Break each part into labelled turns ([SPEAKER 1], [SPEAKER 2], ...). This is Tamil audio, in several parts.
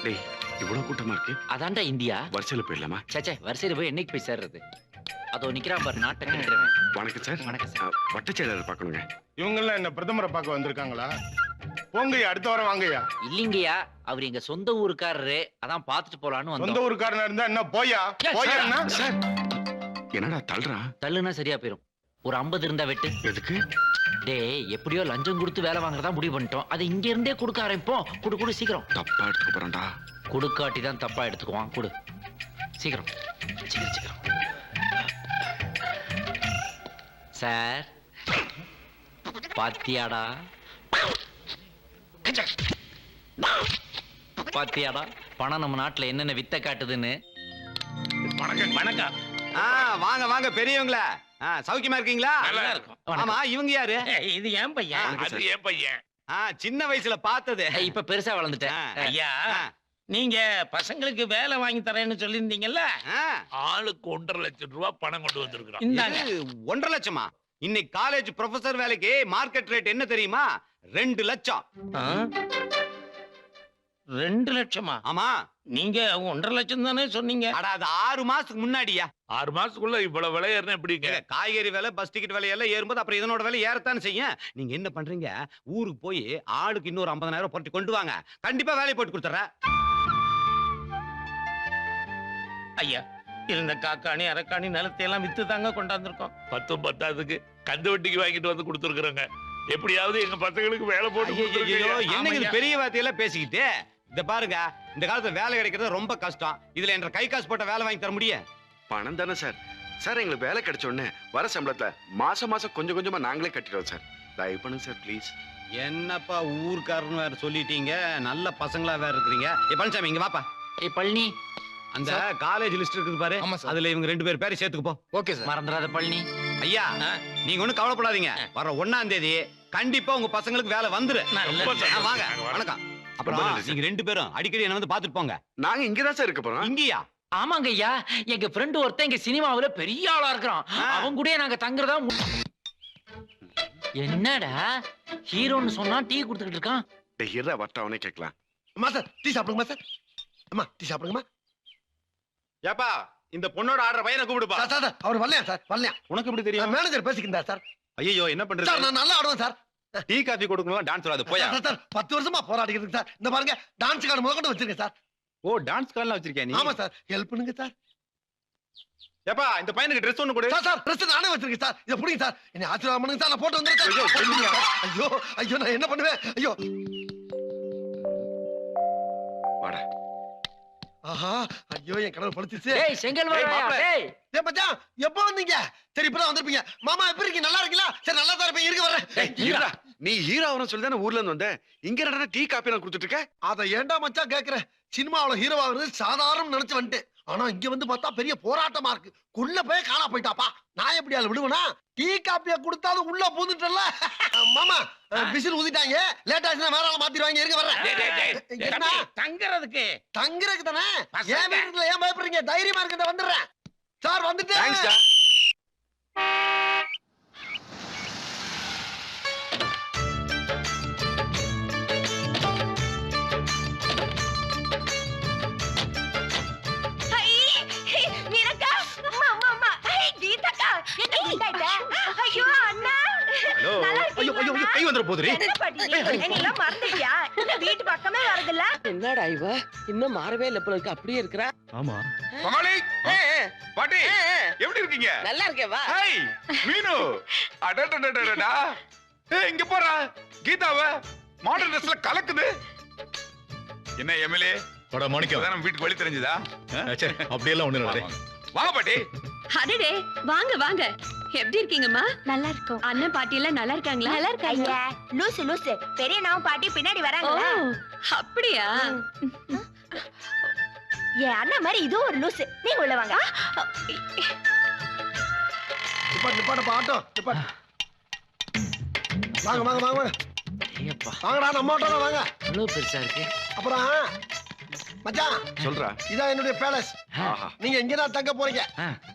[SPEAKER 1] டேய் இவ்வளவு கூட்டமா இருக்கு.
[SPEAKER 2] அதான்டா இந்தியா.
[SPEAKER 1] வரிசையில போயிடலாமா?
[SPEAKER 2] சச்சே வரிசையில போய் என்னைக்கு போய் சேர்றது? அதோ நிக்கிறான் பாரு நாட்டை.
[SPEAKER 1] வணக்கம் சார்.
[SPEAKER 2] வணக்கம் சார்.
[SPEAKER 1] வட்டச்செயலாளர் பார்க்கணுங்க.
[SPEAKER 3] இவங்கெல்லாம் என்ன பிரதமரை பார்க்க வந்திருக்காங்களா? போங்கய்யா, அடுத்த வாரம் வாங்கய்யா.
[SPEAKER 2] இல்லைங்கய்யா, அவர் எங்க சொந்த ஊருக்காரரு, அதான் பாத்துட்டு போலான்னு
[SPEAKER 3] சொந்த
[SPEAKER 2] வந்தோம்.
[SPEAKER 3] ஊருக்காரனா இருந்தா என்ன போயா போயா என்ன?
[SPEAKER 1] சார் என்னடா தள்ளுறா?
[SPEAKER 2] தள்ளுனா சரியா போயிரும். ஒரு 50 இருந்தா வெட்டு.
[SPEAKER 1] எதுக்கு?
[SPEAKER 2] டேய் எப்படியோ லஞ்சம் கொடுத்து வேலை வாங்குறதா முடிவு பண்ணிட்டோம். அது இங்க இருந்தே கொடுக்க ஆரம்பிப்போம். குடு சீக்கிரம்.
[SPEAKER 1] தப்பா எடுத்துக்க போறான்டா.
[SPEAKER 2] கொடுக்காட்டி தான் தப்பா எடுத்துக்குவான். குடு சீக்கிரம் சீக்கிரம். சார் பாத்தியாடா பணம் நம்ம நாட்டுல என்னென்ன வித்த காட்டுதுன்னு.
[SPEAKER 4] வணக்கம்.
[SPEAKER 5] வாங்க வாங்க பெரியவங்களா, சௌக்கியமா இருக்கீங்களா?
[SPEAKER 4] நல்லா இருக்கும்.
[SPEAKER 5] ஆமா, இவங்க யாரு?
[SPEAKER 4] இது ஏன் பையன்?
[SPEAKER 1] அது
[SPEAKER 4] ஏன் பையன்?
[SPEAKER 5] சின்ன வயசுல பார்த்தது.
[SPEAKER 2] இப்ப பெருசா வளர்ந்துட்டேன்.
[SPEAKER 4] ஐயா, நீங்க பசங்களுக்கு வேலை வாங்கி தரேன்னு சொல்லியிருந்தீங்கல்ல, ஆளுக்கு 1.5 லட்சம் ரூபாய் பணம் கொண்டு வந்திருக்கிறோம். இந்தாங்க.
[SPEAKER 5] 1.5 லட்சமா? இன்னைக்கு காலேஜ் ப்ரொஃபசர் வேலைக்கு மார்க்கெட் ரேட் என்ன தெரியுமா? 2 லட்சம்.
[SPEAKER 4] 2 லட்சமா?
[SPEAKER 5] ஆமா.
[SPEAKER 4] நீங்க 1.5 லட்சம் தானே சொன்னீங்க.
[SPEAKER 5] அட அது 6 மாசத்துக்கு முன்னாடியா.
[SPEAKER 4] 6 மாசத்துக்குள்ள இவ்வளவு விலை ஏறினா எப்படிங்க?
[SPEAKER 5] காய்கறி விலை, பஸ் டிக்கெட் விலை எல்லாம் ஏறும்போது அப்புறம் இதனோட விலை ஏறத்தான் செய்யும். நீங்க என்ன பண்றீங்க, ஊருக்கு போய் ஆளுக்கு இன்னொரு 50,000 போட்டு கொண்டு வாங்க, கண்டிப்பா வேலையை போட்டு கொடுத்துறேன்.
[SPEAKER 4] ஐயா, இருந்த காக்காணி அரக்காணி நிலத்தை எல்லாம் வித்து தாங்க கொண்டாந்துருக்கோம். 10 பத்தாவதுக்கு கந்து வட்டிக்கு வாங்கிட்டு வந்து கொடுத்துருக்குறோங்க. எப்படியாவது எங்க பசங்களுக்கு வேலை போட்டு.
[SPEAKER 5] என்னங்க இது பெரிய வார்த்தையெல்லாம் பேசிக்கிட்டு? இத பாருங்க, இந்த காலத்துல வேலை கிடைக்கிறது ரொம்ப கஷ்டம். இதுல என்ற கை காசு போட்ட வேலை வாங்கி தர முடியும்?
[SPEAKER 1] பணம் தானே சார். சார் எங்களுக்கு வேலை கிடைச்ச உடனே வர சம்பளத்துல மாசம் கொஞ்சம் கொஞ்சமா நாங்களே கட்டிடுவோம் சார். தயவு பண்ணுங்க சார் ப்ளீஸ்.
[SPEAKER 5] என்னப்பா ஊர்க்காரன்னு வேற சொல்லிட்டீங்க, நல்ல பசங்களா வேற இருக்கிறீங்க. பழனிசாமி இங்க வாப்பா.
[SPEAKER 2] பழனி,
[SPEAKER 5] அந்த காலேஜ் லிஸ்ட் இருக்குது பாரு, அதுல இவங்க 2 பேர் பேரை சேர்த்துக்கு போ.
[SPEAKER 4] Okay sir.
[SPEAKER 2] மறந்துடாத பழனி.
[SPEAKER 5] ஐயா, நீங்க ஒண்ணும் கவலைப்படாதீங்க. வர 1ஆம் தேதி கண்டிப்பா உங்க பசங்களுக்கு வேலை வந்துரு. வாங்க. வணக்கம். அப்புறம் நீங்க 2 பேரும் அடிக்கடி என்ன வந்து பாத்துட்டு போங்க.
[SPEAKER 1] நாங்க இங்கதான் சார் இருக்க போறோம்.
[SPEAKER 5] இங்கயா?
[SPEAKER 2] ஆமாங்க ஐயா, எங்க ஃப்ரெண்ட் ஒருத்தன் இங்க சினிமாவுல பெரிய ஆளா இருக்கிறான். அவன் கூட நாங்க தங்குறதா. என்னடா ஹீரோன்னு சொன்னா டீ கொடுத்துக்கிட்டு இருக்கான்.
[SPEAKER 1] ஹீரோ வட்ட அவனே கேட்கலாம்.
[SPEAKER 3] மாஸ்டர் டீ சாப்பிடுங்க மாஸ்டர். அம்மா டீ சாப்பிடுங்கம்மா.
[SPEAKER 5] ஏப்பா, இந்த பொண்ணோட ஆடுற பையனை கூப்பிடுப்பா.
[SPEAKER 3] சார் அவர் வரலையா சார்? வரலையா?
[SPEAKER 5] உனக்கு எப்படி தெரியும்?
[SPEAKER 3] மேனேஜர் பேசிக்கிட்டார் சார்.
[SPEAKER 5] ஐயோ, என்ன பண்றது
[SPEAKER 3] சார்? நான் நல்லா ஆடுவேன் சார்.
[SPEAKER 5] டீ காபி கொடுக்கணும், டான்ஸ் வராது போயா.
[SPEAKER 3] சார் 10 வருஷமா போராடிக்கிறேன் சார். இந்த பாருங்க, டான்ஸ் கார்டு முதல்ல வச்சிருக்கேன் சார்.
[SPEAKER 5] ஓ, டான்ஸ் கார்டுலாம் வச்சிருக்கேன் நீ?
[SPEAKER 3] ஆமா சார், ஹெல்ப் பண்ணுங்க சார்.
[SPEAKER 5] ஏப்பா, இந்த பையனுக்கு Dress ஒன்னு கொடு.
[SPEAKER 3] சார் Dress நானே வச்சிருக்கேன் சார். இத புடிங்க சார். என்ன ஆசீர்வாதம் பண்ணுங்க சார். நான் போட்டு வந்துறேன். ஐயோ நான் என்ன பண்ணுவேன்? ஐயோ
[SPEAKER 1] வாடா.
[SPEAKER 3] ஆஹா, ஐயோ என் கடவுள் படுத்துச்சு.
[SPEAKER 2] டேய் செங்கல் வரயா? டேய்
[SPEAKER 3] டேய் மச்சான், எப்போ வந்தீங்க? சரி இப்பதான் வந்திருப்பீங்க. மாமா எப்படி இருக்கீங்க? நல்லா இருக்கீங்களா? சரி நல்லா தான் இருப்பேன், இருக்க வரேன்.
[SPEAKER 1] நீ ஹீரோ அவன சொல்லி தானே ஊர்ல இருந்து வந்த. இங்க என்னடா டீ காப்பி நான் கொடுத்துட்டு இருக்க?
[SPEAKER 3] அத ஏன்டா மச்சான் கேக்குற? சினிமாவுல ஹீரோ ஆகுறது சாதாரணம் நினைச்சு வந்துட்டேன். ஆனா இங்க வந்து பார்த்தா பெரிய போராட்டமா இருக்கு. குள்ள போய் காணா போயிட்டாப்பா. நான் எப்படி ஆளு விடுவேனா? டீ காப்பியா கொடுத்தாலும் உள்ள பூந்துட்டல. மாமா விசில் ஊதிட்டாங்க. லேட் ஆச்சுன்னா வேற ஆள மாத்திடுவாங்க. இருக்க வரேன்.
[SPEAKER 4] தங்கறதுக்கு
[SPEAKER 3] தங்கறதுக்கு தானே. ஏன் வீட்டுல ஏன் பயப்படுறீங்க? தைரியமா இருக்க, வந்துடுறேன் சார். வந்துட்டேன்.
[SPEAKER 1] தேங்க்ஸ்டா.
[SPEAKER 6] ஐயோ அண்ணா,
[SPEAKER 5] ஹலோ. ஐயோ கை வந்துற போதுரி.
[SPEAKER 6] என்னெல்லாம் மறந்துட்டியா? இந்த வீட்டு பக்கமே வரதில்ல.
[SPEAKER 7] என்னடா இவ இன்னும் மாறவே இல்ல போல இருக்கு, அப்படியே இருக்கறா.
[SPEAKER 5] ஆமா.
[SPEAKER 8] கமாலி பாட்டி எப்படி இருக்கீங்க?
[SPEAKER 7] நல்லா இருக்கே வா.
[SPEAKER 8] ஹேய் மீனு, அடடடடடடா. ஏய் இங்க போறா கீதாவ மாடர்ன் ட்ரெஸ்ல கலக்குது. என்ன எம்எல்ஏ
[SPEAKER 9] பட மாணிக்கம்
[SPEAKER 8] நம்ம வீட்டுக்கு வழி தெரிஞ்சதா?
[SPEAKER 9] சரி அப்படியே எல்லாம் ஒண்ணு இல்ல.
[SPEAKER 8] வாங்க பாட்டி.
[SPEAKER 6] அடடே வாங்க வாங்க. எப்படி இருக்கீங்கம்மா? நல்லா இருக்கோம். அண்ணன் பாட்டி எல்லாம் நல்லா இருக்காங்களா? நல்லா இருக்காங்க. ஐயா லூசு லூசு, பெரிய நாவும் பாட்டி பின்னாடி வராங்க. அப்படியா? ஏ அண்ணன் மாதிரி இது ஒரு லூசு. நீங்க உள்ள வாங்க.
[SPEAKER 3] நிப்பாட்டு ஆட்டோ நிப்பாட்டு. வாங்க வாங்க வாங்க வாங்க.
[SPEAKER 2] ஐயப்பா
[SPEAKER 3] வாங்கடா, நம்ம ஆட்டோல வாங்க.
[SPEAKER 2] இவ்வளவு பெருசா இருக்கு.
[SPEAKER 3] அப்புறம் மச்சான்
[SPEAKER 1] சொல்றா.
[SPEAKER 3] இதான் என்னுடைய பேலஸ். நீங்க இங்கதான் தங்க போறீங்க.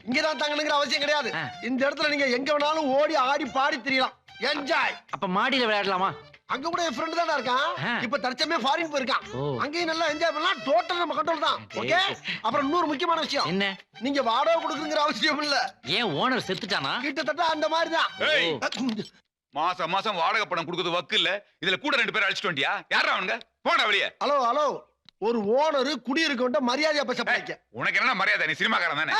[SPEAKER 3] இங்கதான் தங்கணுங்கிற அவசியம் கிடையாது. இந்த இடத்துல நீங்க எங்க வேணாலும் ஓடி ஆடி பாடி திரியலாம். என்ஜாய்.
[SPEAKER 2] அப்ப மாடியில விளையாடலாமா?
[SPEAKER 3] அங்க கூட என் ஃப்ரெண்ட் தானே இருக்கான்.
[SPEAKER 2] ஆ.
[SPEAKER 3] இப்ப தற்சமே ஃபாரின் போயிருக்கான்.
[SPEAKER 2] ஓ
[SPEAKER 3] அங்கேயும் நல்லா என்ஜாய் பண்ணலாம். டோட்டல் நம்ம கண்ட்ரோல் தான். ஓகே. அப்புறம் இன்னொரு முக்கியமான விஷயம்,
[SPEAKER 2] என்ன
[SPEAKER 3] நீங்க வாடகை கொடுக்குங்கிற அவசியம் இல்ல.
[SPEAKER 2] ஏன் ஓனர் செத்துட்டானா?
[SPEAKER 3] கிட்டத்தட்ட அந்த மாதிரி தான்.
[SPEAKER 8] ஏய், மாசம் மாசம் வாடகை பணம் கொடுக்கறது வக்கு இல்ல. இதுல கூட 2 பேர் அழிச்சிட்டு வண்டியா? யாரா அவனுங்க? போடா வெளியே.
[SPEAKER 3] ஹலோ ஹலோ, ஒரு ஓனர் குடியிருக்க மரியாதையா பேச பழக்க.
[SPEAKER 8] உனக்கு என்ன மரியாதை? நீ சினிமாக்காரன் தானே?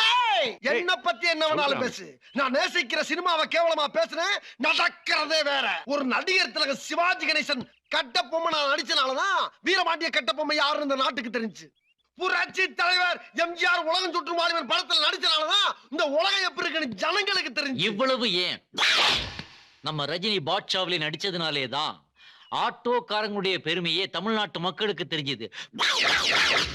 [SPEAKER 3] என்ன பத்தி என்ன வேணாலும் பேசு. நான் நேசிக்கிற சினிமாவை கேவலமா பேசுனேன். நடக்கிறதே வேற. ஒரு நடிகர் திலகம் சிவாஜி கணேசன் கட்டபொம்மை நான் நடிச்சனாலதான் வீரபாண்டிய கட்டபொம்மை யாருன்னு இந்த நாட்டுக்கு தெரிஞ்சு. புரட்சி தலைவர் எம்ஜிஆர் உலகம் சுற்றும் வாலிபன் படத்துல நடிச்சனாலதான் இந்த உலகம் எப்படி இருக்குன்னு ஜனங்களுக்கு தெரிஞ்சு.
[SPEAKER 2] இவ்வளவு ஏன்? நம்ம ரஜினி பாட்ஷாவிலே நடிச்சதுனாலே தான் ஆட்டோக்காரங்களுடைய பெருமையே தமிழ்நாட்டு மக்களுக்கு தெரிஞ்சது.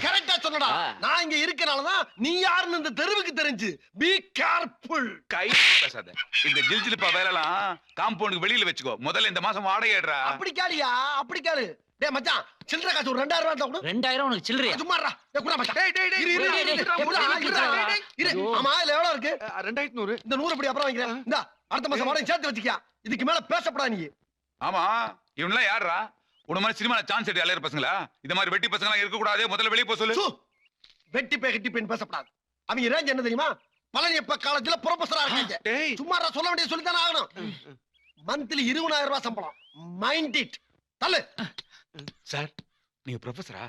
[SPEAKER 3] கரெக்டா சொன்னடா. நான் இங்க இருக்கனாலதான் நீ யாருன்னு இந்த தெருவுக்கு தெரிஞ்சு. Be careful.
[SPEAKER 8] கை பேசாத. இந்த ஜில்ஜிலிப்பா வேலைலாம் காம்பவுண்டுக்கு வெளியில வச்சுக்கோ. முதல்ல இந்த மாசம் வாடகை ஏடுறா.
[SPEAKER 3] அப்படி கேளியா? அப்படி கேளு. டேய் மச்சான், சில்லறை காசு ஒரு 2000 ரூபாய் தான்.
[SPEAKER 2] 2000 உனக்கு சில்லறையா?
[SPEAKER 3] சும்மாடா. டேய் குடா மச்சான். டேய் டேய்
[SPEAKER 2] டேய், டேய், டேய்,
[SPEAKER 3] இரு. ஆமா இதுல எவ்வளவு இருக்கு?
[SPEAKER 1] 2100.
[SPEAKER 3] இந்த 100 அப்படி அப்புறம் வைக்கிறேன். இந்த அடுத்த மாசம் வாடகை சேர்த்து வச்சுக்கியா. இதுக்கு மேல பேசப்படா நீ.
[SPEAKER 8] ஆமா, இவன்லாம் யாரா? உன மாதிரி சினிமால சான்ஸ் எடுத்து அலையற பசங்களா? இந்த மாதிரி வெட்டி பசங்களா இருக்க கூடாது. முதல்ல வெளிய போ சொல்லு.
[SPEAKER 3] சு, வெட்டி பே கட்டி பெண் பேசப்படாது. அவங்க ரேஞ்ச் என்ன தெரியுமா? பழனியப்ப காலேஜ்ல ப்ரொஃபசரா இருக்காங்க.
[SPEAKER 1] டேய்
[SPEAKER 3] சும்மா சொல்ல வேண்டிய சொல்லி தானே ஆகணும். மந்த்லி 20000 ரூபாய் சம்பளம். Mind it. தள்ளு.
[SPEAKER 8] சார், நீங்க ப்ரொஃபசரா?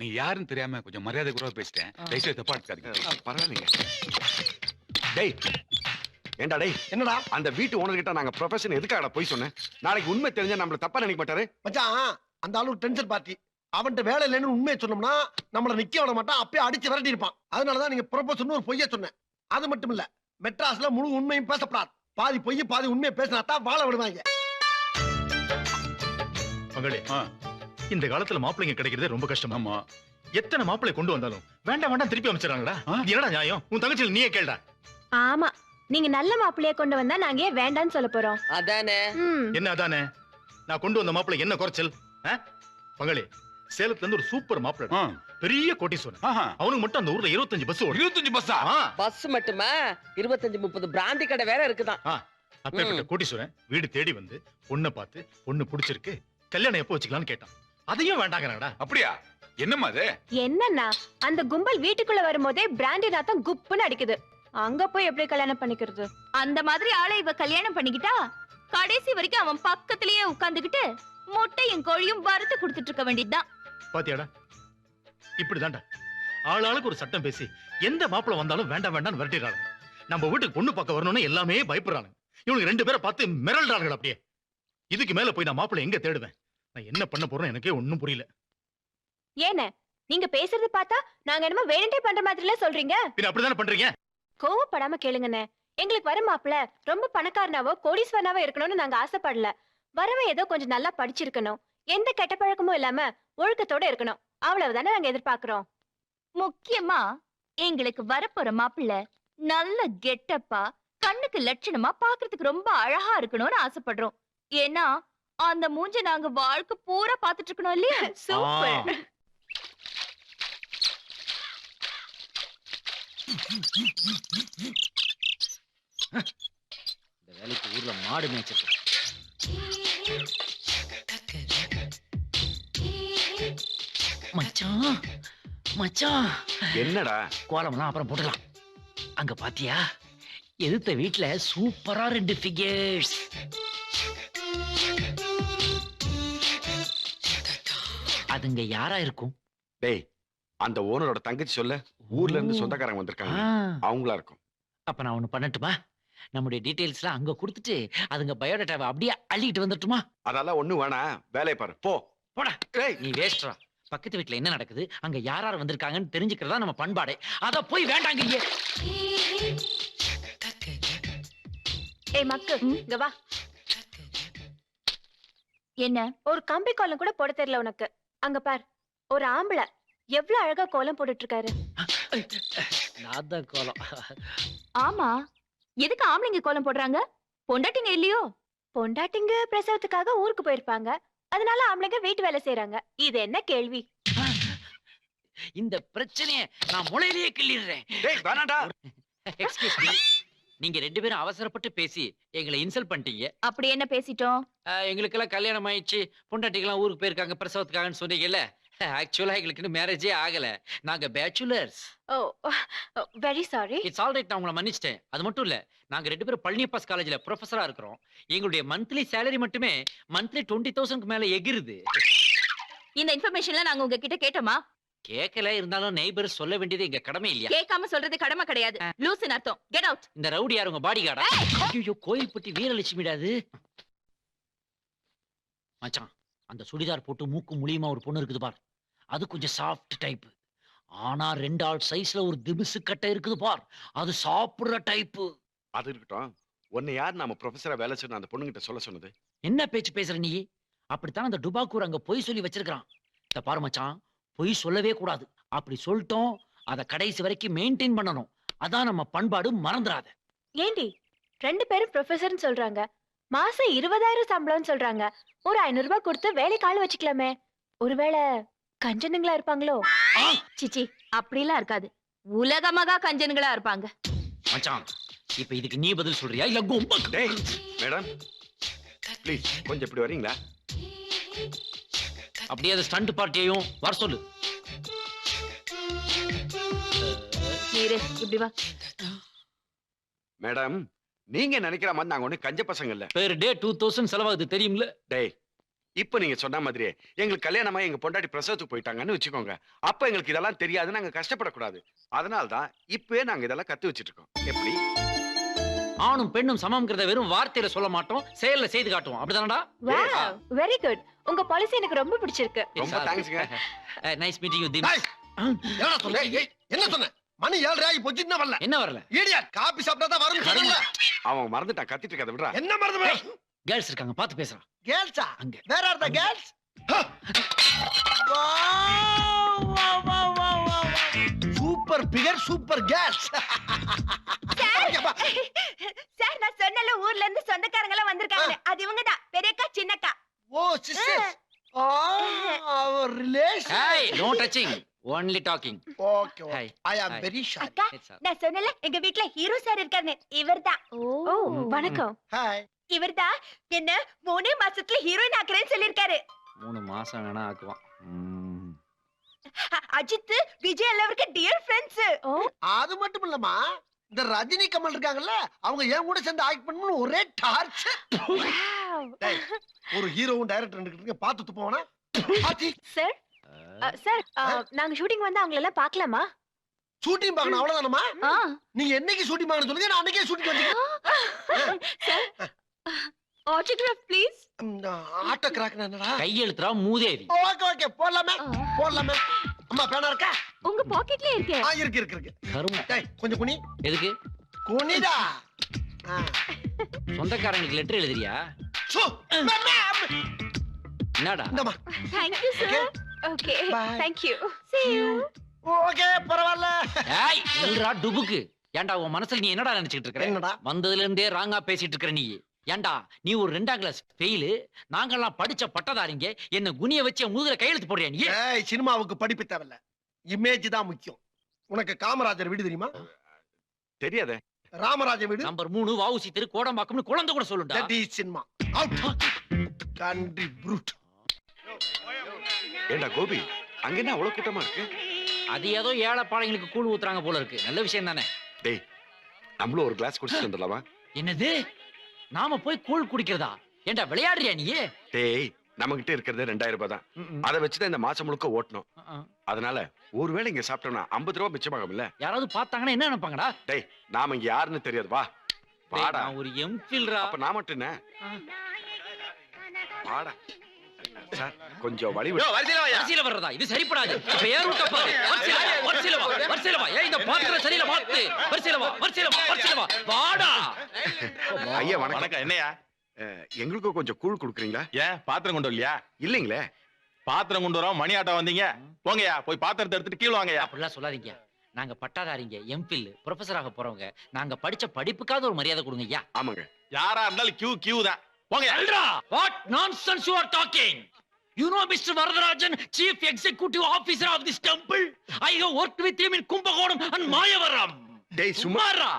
[SPEAKER 8] நீ யாருன்னு தெரியாம கொஞ்சம் மரியாதை குறைவா பேசிட்டேன். தயவுசெய்து தப்பா எடுத்துக்காதீங்க.
[SPEAKER 1] பரவாயில்லைங்க. டேய் ஏண்டா டேய்,
[SPEAKER 3] என்னடா
[SPEAKER 1] அந்த வீட்டு ஓனர் கிட்ட நாங்க ப்ரொஃபஷன் எதுக்காக போய் சொன்னேன்? நாளைக்கு உண்மை தெரிஞ்சா நம்மள தப்பா நினைக்க மாட்டாரு?
[SPEAKER 3] மச்சான், அந்த ஆளு டென்ஷன் பார்ட்டி. அவன்கிட்ட வேலை இல்லைன்னு உண்மையை சொன்னோம்னா நம்மள நிக்க விட மாட்டான். அப்பயே அடிச்சு விரட்டி இருப்பான். அதனாலதான் நீங்க ப்ரொபோசல்னு ஒரு பொய்ய சொன்னேன். அது மட்டும் இல்ல, மெட்ராஸ்ல முழு உண்மையும் பேசப்படாது. பாதி பொய் பாதி உண்மையை பேசினா தான் வாழ விடுவாங்க.
[SPEAKER 9] மகளே,
[SPEAKER 8] ஆ,
[SPEAKER 9] இந்த காலத்துல மாப்பிள்ளைங்க கிடைக்கிறதே ரொம்ப கஷ்டம்.
[SPEAKER 8] ஆமா.
[SPEAKER 9] எத்தனை மாப்பிள்ளை கொண்டு வந்தாலும் வேண்டாம் வேண்டாம் திருப்பி அமைச்சிடறாங்கடா. இது என்னடா நியாயம்? உன் தங்கச்சியில் நீயே கேளுடா.
[SPEAKER 6] ஆமா, நீங்க நல்ல மாப்பிள்ளைய கொண்டு வந்தா நாங்க ஏன் வேண்டான்னு சொல்ல போறோம்?
[SPEAKER 7] அதானே.
[SPEAKER 9] என்ன அதானே? நான் கொண்டு வந்த மாப்பிள்ளை என்ன குறைச்சல்? மகளே, சேலத்துல இருந்து ஒரு சூப்பர் மாப்பிள்ளை,
[SPEAKER 8] ஆ,
[SPEAKER 9] பெரிய கோட்டீஸ்வரன்.
[SPEAKER 8] ஆஹா.
[SPEAKER 9] அவனுக்கு மட்டும் அந்த ஊர்ல 25 பஸ் ஓடும்.
[SPEAKER 8] 25 பஸ்ஸா?
[SPEAKER 7] பஸ் மட்டுமா, 25-30 பிராந்தி கடை வேற இருக்குதான்.
[SPEAKER 9] அப்பேற்பட்ட கோட்டீஸ்வரன் வீடு தேடி வந்து பொண்ணை பார்த்து, பொண்ணு பிடிச்சிருக்கு, கல்யாணம் எப்போ வச்சுக்கலாம்னு கேட்டான். அதையும் வேண்டாங்கடா.
[SPEAKER 8] அப்படியா? என்னம்மா அது?
[SPEAKER 6] என்னன்னா, அந்த கும்பல் வீட்டுக்குள்ள வரும்போதே பிராண்டி நாத்தம் குப்புன்னு அடிக்குது. அங்க போய் எப்படி கல்யாணம் பண்ணிக்கிறது? அந்த மாதிரி ஆளை இவ கல்யாணம் பண்ணிக்கிட்டா கடைசி வரைக்கும் அவன் பக்கத்திலேயே உட்கார்ந்துகிட்டு முட்டையும் கோழியும் வறுத்து கொடுத்துட்டு இருக்க வேண்டியதுதான்.
[SPEAKER 9] பாத்தியாடா, இப்படிதான்டா ஆளாளுக்கு ஒரு சட்டம் பேசி எந்த மாப்பிள்ளை வந்தாலும் வேண்டாம் வேண்டாம்னு விரட்டிடுறாங்க. நம்ம வீட்டுக்கு பொண்ணு பார்க்க வரணும்னு எல்லாமே பயப்படுறாங்க. இவனுக்கு 2 பேரை பார்த்து மிரள்றாங்க. அப்படியே இதுக்கு மேல போய் நான் மாப்பிள்ளை எங்க தேடுவேன்? நான் என்ன பண்ண போறேன் எனக்கே ஒண்ணும் புரியல.
[SPEAKER 6] ஏனே, நீங்க பேசுறது பார்த்தா நாங்க என்னமோ வேணுட்டே பண்ற மாதிரில சொல்றீங்க.
[SPEAKER 9] பின்ன அப்படிதானே பண்றீங்க?
[SPEAKER 6] கோவப்படாம கேளுங்கண்ணே. எங்களுக்கு வர மாப்பிள்ள ரொம்ப பணக்காரனாவோ கோடீஸ்வரனாவோ இருக்கணும்னு நாங்க ஆசைப்படல. வரவன் ஏதோ கொஞ்சம் நல்லா படிச்சிருக்கணும், எந்த கெட்ட பழக்கமும் இல்லாம ஒழுக்கத்தோட இருக்கணும், அவ்வளவுதானே நாங்க எதிர்பார்க்கிறோம். முக்கியமா எங்களுக்கு வரப்போற மாப்பிள்ள நல்ல கெட்டப்பா, கண்ணுக்கு லட்சணமா, பாக்குறதுக்கு ரொம்ப அழகா இருக்கணும்னு ஆசைப்படுறோம். ஏன்னா அந்த மூஞ்ச நாங்க வாழ்க்கை பூரா பாத்துட்டு இருக்கணும் இல்லையா? சூப்பர்.
[SPEAKER 2] இந்த வேலைக்கு ஊர்ல மாடு மேய்ச்சிருக்கு. மச்சான் மச்சான்,
[SPEAKER 1] என்னடா?
[SPEAKER 2] கோலம்லாம் அப்புறம் போடலாம். அங்க பாத்தியா, எதிர்த்த வீட்டுல சூப்பரா 2 ஃபிகர்ஸ். அதுங்க யாரா இருக்கும்?
[SPEAKER 1] டேய், அந்த ஓனரோட தங்கச்சி சொல்ல, ஊர்ல இருந்து சொந்தக்காரங்க வந்திருக்காங்க, அவங்களா இருக்கும்.
[SPEAKER 2] அப்ப நான் ஒண்ணு பண்ணட்டுமா? நம்முடைய டீடைல்ஸ்லாம் அங்க கொடுத்துட்டு அதுங்க பயோடேட்டாவை அப்படியே அள்ளிட்டு வந்துட்டுமா?
[SPEAKER 1] அதெல்லாம் ஒண்ணு வேணாம், வேலையை பாரு போ.
[SPEAKER 2] போடா. நீ வேஸ்ட்ரா. பக்கத்து வீட்டுல என்ன நடக்குது, அங்க யார் வந்திருக்காங்கன்னு தெரிஞ்சுக்கிறதா நம்ம பண்பாடு. அத போய் வேண்டாங்க.
[SPEAKER 6] ஏய் மக்கு, இங்க வா. என்ன, ஒரு கம்பி கோலம் கூட போட தெரியல உனக்கு? அங்க பார், ஒரு ஆம்பளை எவ்வளவு அழகா கோலம் போட்டுட்டு இருக்காரு.
[SPEAKER 2] நான் கோலம்.
[SPEAKER 6] ஆமா, எதுக்கு ஆம்பளைங்க கோலம் போடுறாங்க? பொண்டாட்டிங்க இல்லையோ? பொண்டாட்டிங்க பிரசவத்துக்காக ஊருக்கு போயிருப்பாங்க, அதனால ஆம்பளைங்க வீட்டு வேலை செய்யறாங்க. இது என்ன கேள்வி?
[SPEAKER 2] இந்த பிரச்சனையை நான் முளையிலேயே கிள்ளிடுறேன்.
[SPEAKER 1] டேய் வேணாடா.
[SPEAKER 2] Excuse me. நீங்க 2 பேரும் அவசரப்பட்டு பேசி எங்களை இன்சல்ட் பண்ணிட்டீங்க.
[SPEAKER 6] அப்படி என்ன பேசிட்டோம்?
[SPEAKER 2] எங்களுக்கெல்லாம் கல்யாணம் ஆயிடுச்சு, பொண்டாட்டிக்கெல்லாம் ஊருக்கு போயிருக்காங்க பிரசவத்துக்காகன்னு சொன்னீங்கல்ல. ஆக்சுவலா எங்களுக்கு இன்னும் மேரேஜே ஆகல. நாங்க bachelors.
[SPEAKER 6] Oh very sorry.
[SPEAKER 2] It's all right, நான் உங்களை மன்னிச்சிட்டேன். அது மட்டும் இல்ல, நாங்க 2 பேரும் பழனியப்பாஸ் காலேஜ்ல ப்ரொஃபஸரா இருக்கிறோம். எங்களுடைய மந்த்லி சேலரி மட்டுமே மந்த்லி 20,000க்கு மேல எகிருது.
[SPEAKER 6] இந்த இன்ஃபர்மேஷன்லாம் நாங்க உங்ககிட்ட கேட்டோமா?
[SPEAKER 2] கேட்கல, இருந்தாலும் நெய்பர் சொல்ல வேண்டியது எங்க கடமை இல்லையா?
[SPEAKER 6] கேட்காம சொல்றது கடமை கிடையாது. லூசுன்னு அர்த்தம். Get out.
[SPEAKER 2] இந்த ரவுடி யார், உங்க பாடி கார்டா? ஐயோ, கோயில்பட்டி வீரலட்சுமிடாது. மச்சான், அந்த சுடிதார் போட்டு மூக்கு முழியுமா ஒரு பொண்ணு இருக்குது பார், அது கொஞ்சம் சாஃப்ட் டைப். ஆனா 2 ஆள் சைஸ்ல ஒரு திமிசு கட்டை இருக்குது பார், அது சாப்பிடுற டைப்.
[SPEAKER 1] அது இருக்கட்டும். உன்னை யார் நாம ப்ரொஃபஸரா வேலை செய்யணும் அந்த பொண்ணுகிட்ட சொல்ல சொன்னது?
[SPEAKER 2] என்ன பேச்சு பேசுற நீ? அப்படித்தான் அந்த டுபாக்கூர் அங்க பொய் சொல்லி வச்சிருக்கான். இந்த பாரு மச்சான், பொய் சொல்லவே கூடாது. அப்படி சொல்லிட்டோம், அத கடைசி வரைக்கும் மெயின்டைன் பண்ணணும். அதான் நம்ம பண்பாடு, மறந்துடாத.
[SPEAKER 6] ஏண்டி 2 பேரும் ப்ரொஃபஸர்னு சொல்றாங்க, மாசம் 20,000 சம்பளம்னு சொல்றாங்க. ஒரு 500 ரூபாய் கொடுத்து வேலைக்கு ஆள் வச்சுக்கலாமே. ஒருவேளை கஞ்சனுங்களா இருப்பாங்களோ? சிச்சி, அப்படிலாம் இருக்காது. உலகமகா கஞ்சனுங்களா இருப்பாங்க.
[SPEAKER 2] மச்சான், இப்ப இதுக்கு நீ பதில் சொல்றியா இல்ல கொம்ப?
[SPEAKER 1] டேய் மேடம், ப்ளீஸ் கொஞ்சம் இப்படி வரீங்களா?
[SPEAKER 2] அப்படியே அந்த ஸ்டண்ட் பார்ட்டியையும் வர சொல்லு.
[SPEAKER 6] நீரு இப்படி வா.
[SPEAKER 1] மேடம், நீங்க நினைக்கிற மாதிரி நாங்க ஒண்ணு கஞ்ச பசங்க இல்ல.
[SPEAKER 2] பெர் டே 2000 செலவாகுது தெரியும்ல?
[SPEAKER 1] டேய், இப்ப நீங்க சொன்ன மாதிரியே எங்களுக்கு கல்யாணமா எங்க பொண்டாட்டி பிரசவத்துக்கு போயிட்டாங்கன்னு வச்சுக்கோங்க. அப்ப எங்களுக்கு இதெல்லாம் தெரியாது, நாங்க கஷ்டப்படக்கூடாது. அதனால்தான் இப்பவே நாங்க இதெல்லாம் கத்து வச்சிட்டு இருக்கோம். எப்படி?
[SPEAKER 2] ஆணும் பெண்ணும் சமம்ங்கிறத வெறும் வார்த்தையில சொல்ல மாட்டோம், செயல்ல செய்து காட்டுவோம். அப்படிதானடா?
[SPEAKER 6] Wow, very good. உங்க பாலிசி எனக்கு ரொம்ப பிடிச்சிருக்கு.
[SPEAKER 1] ரொம்ப தேங்க்ஸ்ங்க.
[SPEAKER 2] நைஸ் மீட்டிங் யூ திம்.
[SPEAKER 3] என்ன சொன்ன? என்ன சொன்ன? மணி 7 ஆகி போச்சு, இன்னும் வரல.
[SPEAKER 2] என்ன வரல?
[SPEAKER 3] இடியட், காபி சாப்பிட்டா தான் வரும் சொன்னல.
[SPEAKER 1] அவன் மறந்துட்டான், கத்திட்டு இருக்காத விடுறா.
[SPEAKER 3] என்ன மறந்து?
[SPEAKER 2] கேர்ள்ஸ் இருக்காங்க, பாத்து பேசுறா.
[SPEAKER 3] கேர்ள்ஸா?
[SPEAKER 2] அங்க.
[SPEAKER 3] Where are the girls? Super figure, super girls.
[SPEAKER 6] Sir, நான் சொன்னல ஊர்ல இருந்து சொந்தக்காரங்க எல்லாம் வந்திருக்காங்க. அது இவங்க தான், பெரியக்கா சின்னக்கா.
[SPEAKER 3] ஓ sisters. our relation.
[SPEAKER 2] Hey, no touching, only talking.
[SPEAKER 3] Okay, okay.
[SPEAKER 2] Hi.
[SPEAKER 3] I am
[SPEAKER 2] Hi.
[SPEAKER 3] very shy.
[SPEAKER 6] அக்கா,
[SPEAKER 2] It's all.
[SPEAKER 6] நான் சொன்னல எங்க வீட்ல ஹீரோ சார் இருக்காரு. இவர்தான். ஓ வணக்கம்.
[SPEAKER 3] Hi.
[SPEAKER 6] இவர்தான் என்ன 3 மாசத்துல ஹீரோயின் ஆக்குறேன்னு சொல்லிருக்காரு.
[SPEAKER 2] 3 மாசம் வேணா ஆக்குவான்.
[SPEAKER 6] அஜித், விஜய் எல்லாருக்கும் டியர் ஃப்ரெண்ட்ஸ்.
[SPEAKER 3] அது மட்டும் இல்லம்மா, இந்த ரஜினி கமல் இருக்காங்கல்ல, அவங்க ஏன் கூட சேர்ந்து ஆக்ட் பண்ணனும் ஒரே டார்ச்சர். ஒரு ஹீரோவும் டைரக்டர் இருக்கீங்க, பார்த்து துப்போனா?
[SPEAKER 6] சார், சார், நாங்க ஷூட்டிங் வந்தா அவங்கள எல்லாம் பார்க்கலாமா?
[SPEAKER 3] ஷூட்டிங் பார்க்கணும் அவ்வளவுதானமா?
[SPEAKER 6] ஆ.
[SPEAKER 3] நீங்க என்னைக்கு ஷூட்டிங் பார்க்கணும் சொல்லுங்க, நான் அன்னைக்கே ஷூட்டிங் வந்துட்டேன்.
[SPEAKER 6] Sir, autograph please.
[SPEAKER 3] Auto crack என்னடா?
[SPEAKER 2] கையெழுத்துறா மூதேவி.
[SPEAKER 3] ஓகே ஓகே, போடலாமே போடலாமே. அம்மா பேனா இருக்கா?
[SPEAKER 6] உங்க பாக்கெட்ல இருக்கே.
[SPEAKER 3] இருக்கு இருக்கு இருக்கு.
[SPEAKER 2] கருமம்.
[SPEAKER 3] டேய் கொஞ்சம் குனி.
[SPEAKER 2] எதுக்கு?
[SPEAKER 3] குனிடா.
[SPEAKER 2] சொந்தக்காரங்களுக்கு லெட்டர் எழுதுறியா?
[SPEAKER 3] சோ
[SPEAKER 2] என்னடா?
[SPEAKER 3] இந்தமா.
[SPEAKER 6] Thank you sir. Okay.
[SPEAKER 3] Bye.
[SPEAKER 6] Thank you. See you.
[SPEAKER 3] Okay பரவாயில்ல.
[SPEAKER 2] ஏய், இல்லடா டுபுக்கு. ஏன்டா உன் மனசுல நீ என்னடா நினைச்சிட்டு இருக்க?
[SPEAKER 3] என்னடா?
[SPEAKER 2] வந்ததுல இருந்தே ராங்கா பேசிட்டு இருக்க நீ. ஏன்டா நீ ஒரு 2ஆம் கிளாஸ் ஃபெயில், நாங்கெல்லாம் படிச்ச பட்டதாரிங்க, என்ன குனிய வச்சு முதுகுல கையெழுத்து போடுறியா நீ?
[SPEAKER 3] ஏய், சினிமாவுக்கு படிப்பு தேவையில்ல, இமேஜ் தான் முக்கியம். உனக்கு காமராஜர் வீடு தெரியுமா?
[SPEAKER 1] தெரியாதே.
[SPEAKER 3] ராமராஜ வீடு
[SPEAKER 2] நம்பர் 3 வஉசி தெரு கோடம்பாக்கம்னு குழந்தை கூட சொல்லுடா.
[SPEAKER 3] That is cinema. Out. Country fruit.
[SPEAKER 1] ஏண்டா கோபி, அங்க என்ன அவ்வளவு கூட்டமா இருக்கு?
[SPEAKER 2] அது ஏதோ ஏழைப்பாளைங்களுக்கு கூழ் ஊத்துறாங்க போல இருக்கு. நல்ல விஷயம் தானே?
[SPEAKER 1] டேய், நம்மளும் ஒரு கிளாஸ் குடிச்சிட்டு வந்துடலாமா?
[SPEAKER 2] என்னது? நாம போய் கூழ் குடிக்கிறதா? ஏண்டா விளையாடுறியா நீ?
[SPEAKER 1] டேய், நம்ம கிட்ட இருக்கிறது 2000 ரூபாய் தான். அதை வச்சுதான் இந்த மாசம் முழுக்க ஓட்டணும். அதனால ஒருவேளை இங்க சாப்பிட்டோம்னா 50 ரூபாய் மிச்சமாகும் இல்ல?
[SPEAKER 2] யாராவது பார்த்தாங்கன்னா என்ன நினைப்பாங்கடா?
[SPEAKER 1] டேய், நாம இங்க யாருன்னு தெரியாது, வா வாடா.
[SPEAKER 2] நான் ஒரு எம்ஃபில்ரா.
[SPEAKER 1] அப்ப நான் மட்டும் என்ன? வாடா சார், கொஞ்சம் வழி விடு.
[SPEAKER 2] வரிசையில வர்றதா? இது சரிப்படாது. இப்ப ஏர் விட்ட பாரு. வரிசையில வா. ஏன் இந்த பாத்திரம் சரியில்லை மாத்து. வரிசையில வா. வாடா.
[SPEAKER 1] ஐயா வணக்கம்.
[SPEAKER 5] என்னையா?
[SPEAKER 1] எங்களுக்கும் கொஞ்சம் கூழ் குடுக்குறீங்களா?
[SPEAKER 5] ஏன் பாத்திரம் கொண்டு வரலையா?
[SPEAKER 1] இல்லீங்களே.
[SPEAKER 5] பாத்திரம் கொண்டு வரோம், மணி ஆட்டம் வந்தீங்க. போங்கயா, போய் பாத்திரத்தை எடுத்துட்டு கீழே வாங்கயா.
[SPEAKER 2] அப்படிலாம் சொல்லாதீங்க. நாங்க பட்டாதாரிங்க, எம்பில், ப்ரொஃபஸராக போறவங்க. நாங்க படிச்ச படிப்புக்காவது ஒரு மரியாதை கொடுங்க ஐயா.
[SPEAKER 1] ஆமாங்க.
[SPEAKER 5] யாரா இருந்தாலும் கியூ தான். போங்க.
[SPEAKER 2] What nonsense you are talking? You know Mr. Varadarajan, Chief Executive Officer of this temple? I have worked with him in Kumbakonam and Mayavaram.
[SPEAKER 1] டேய் சும்மா.
[SPEAKER 2] சும்மாரா.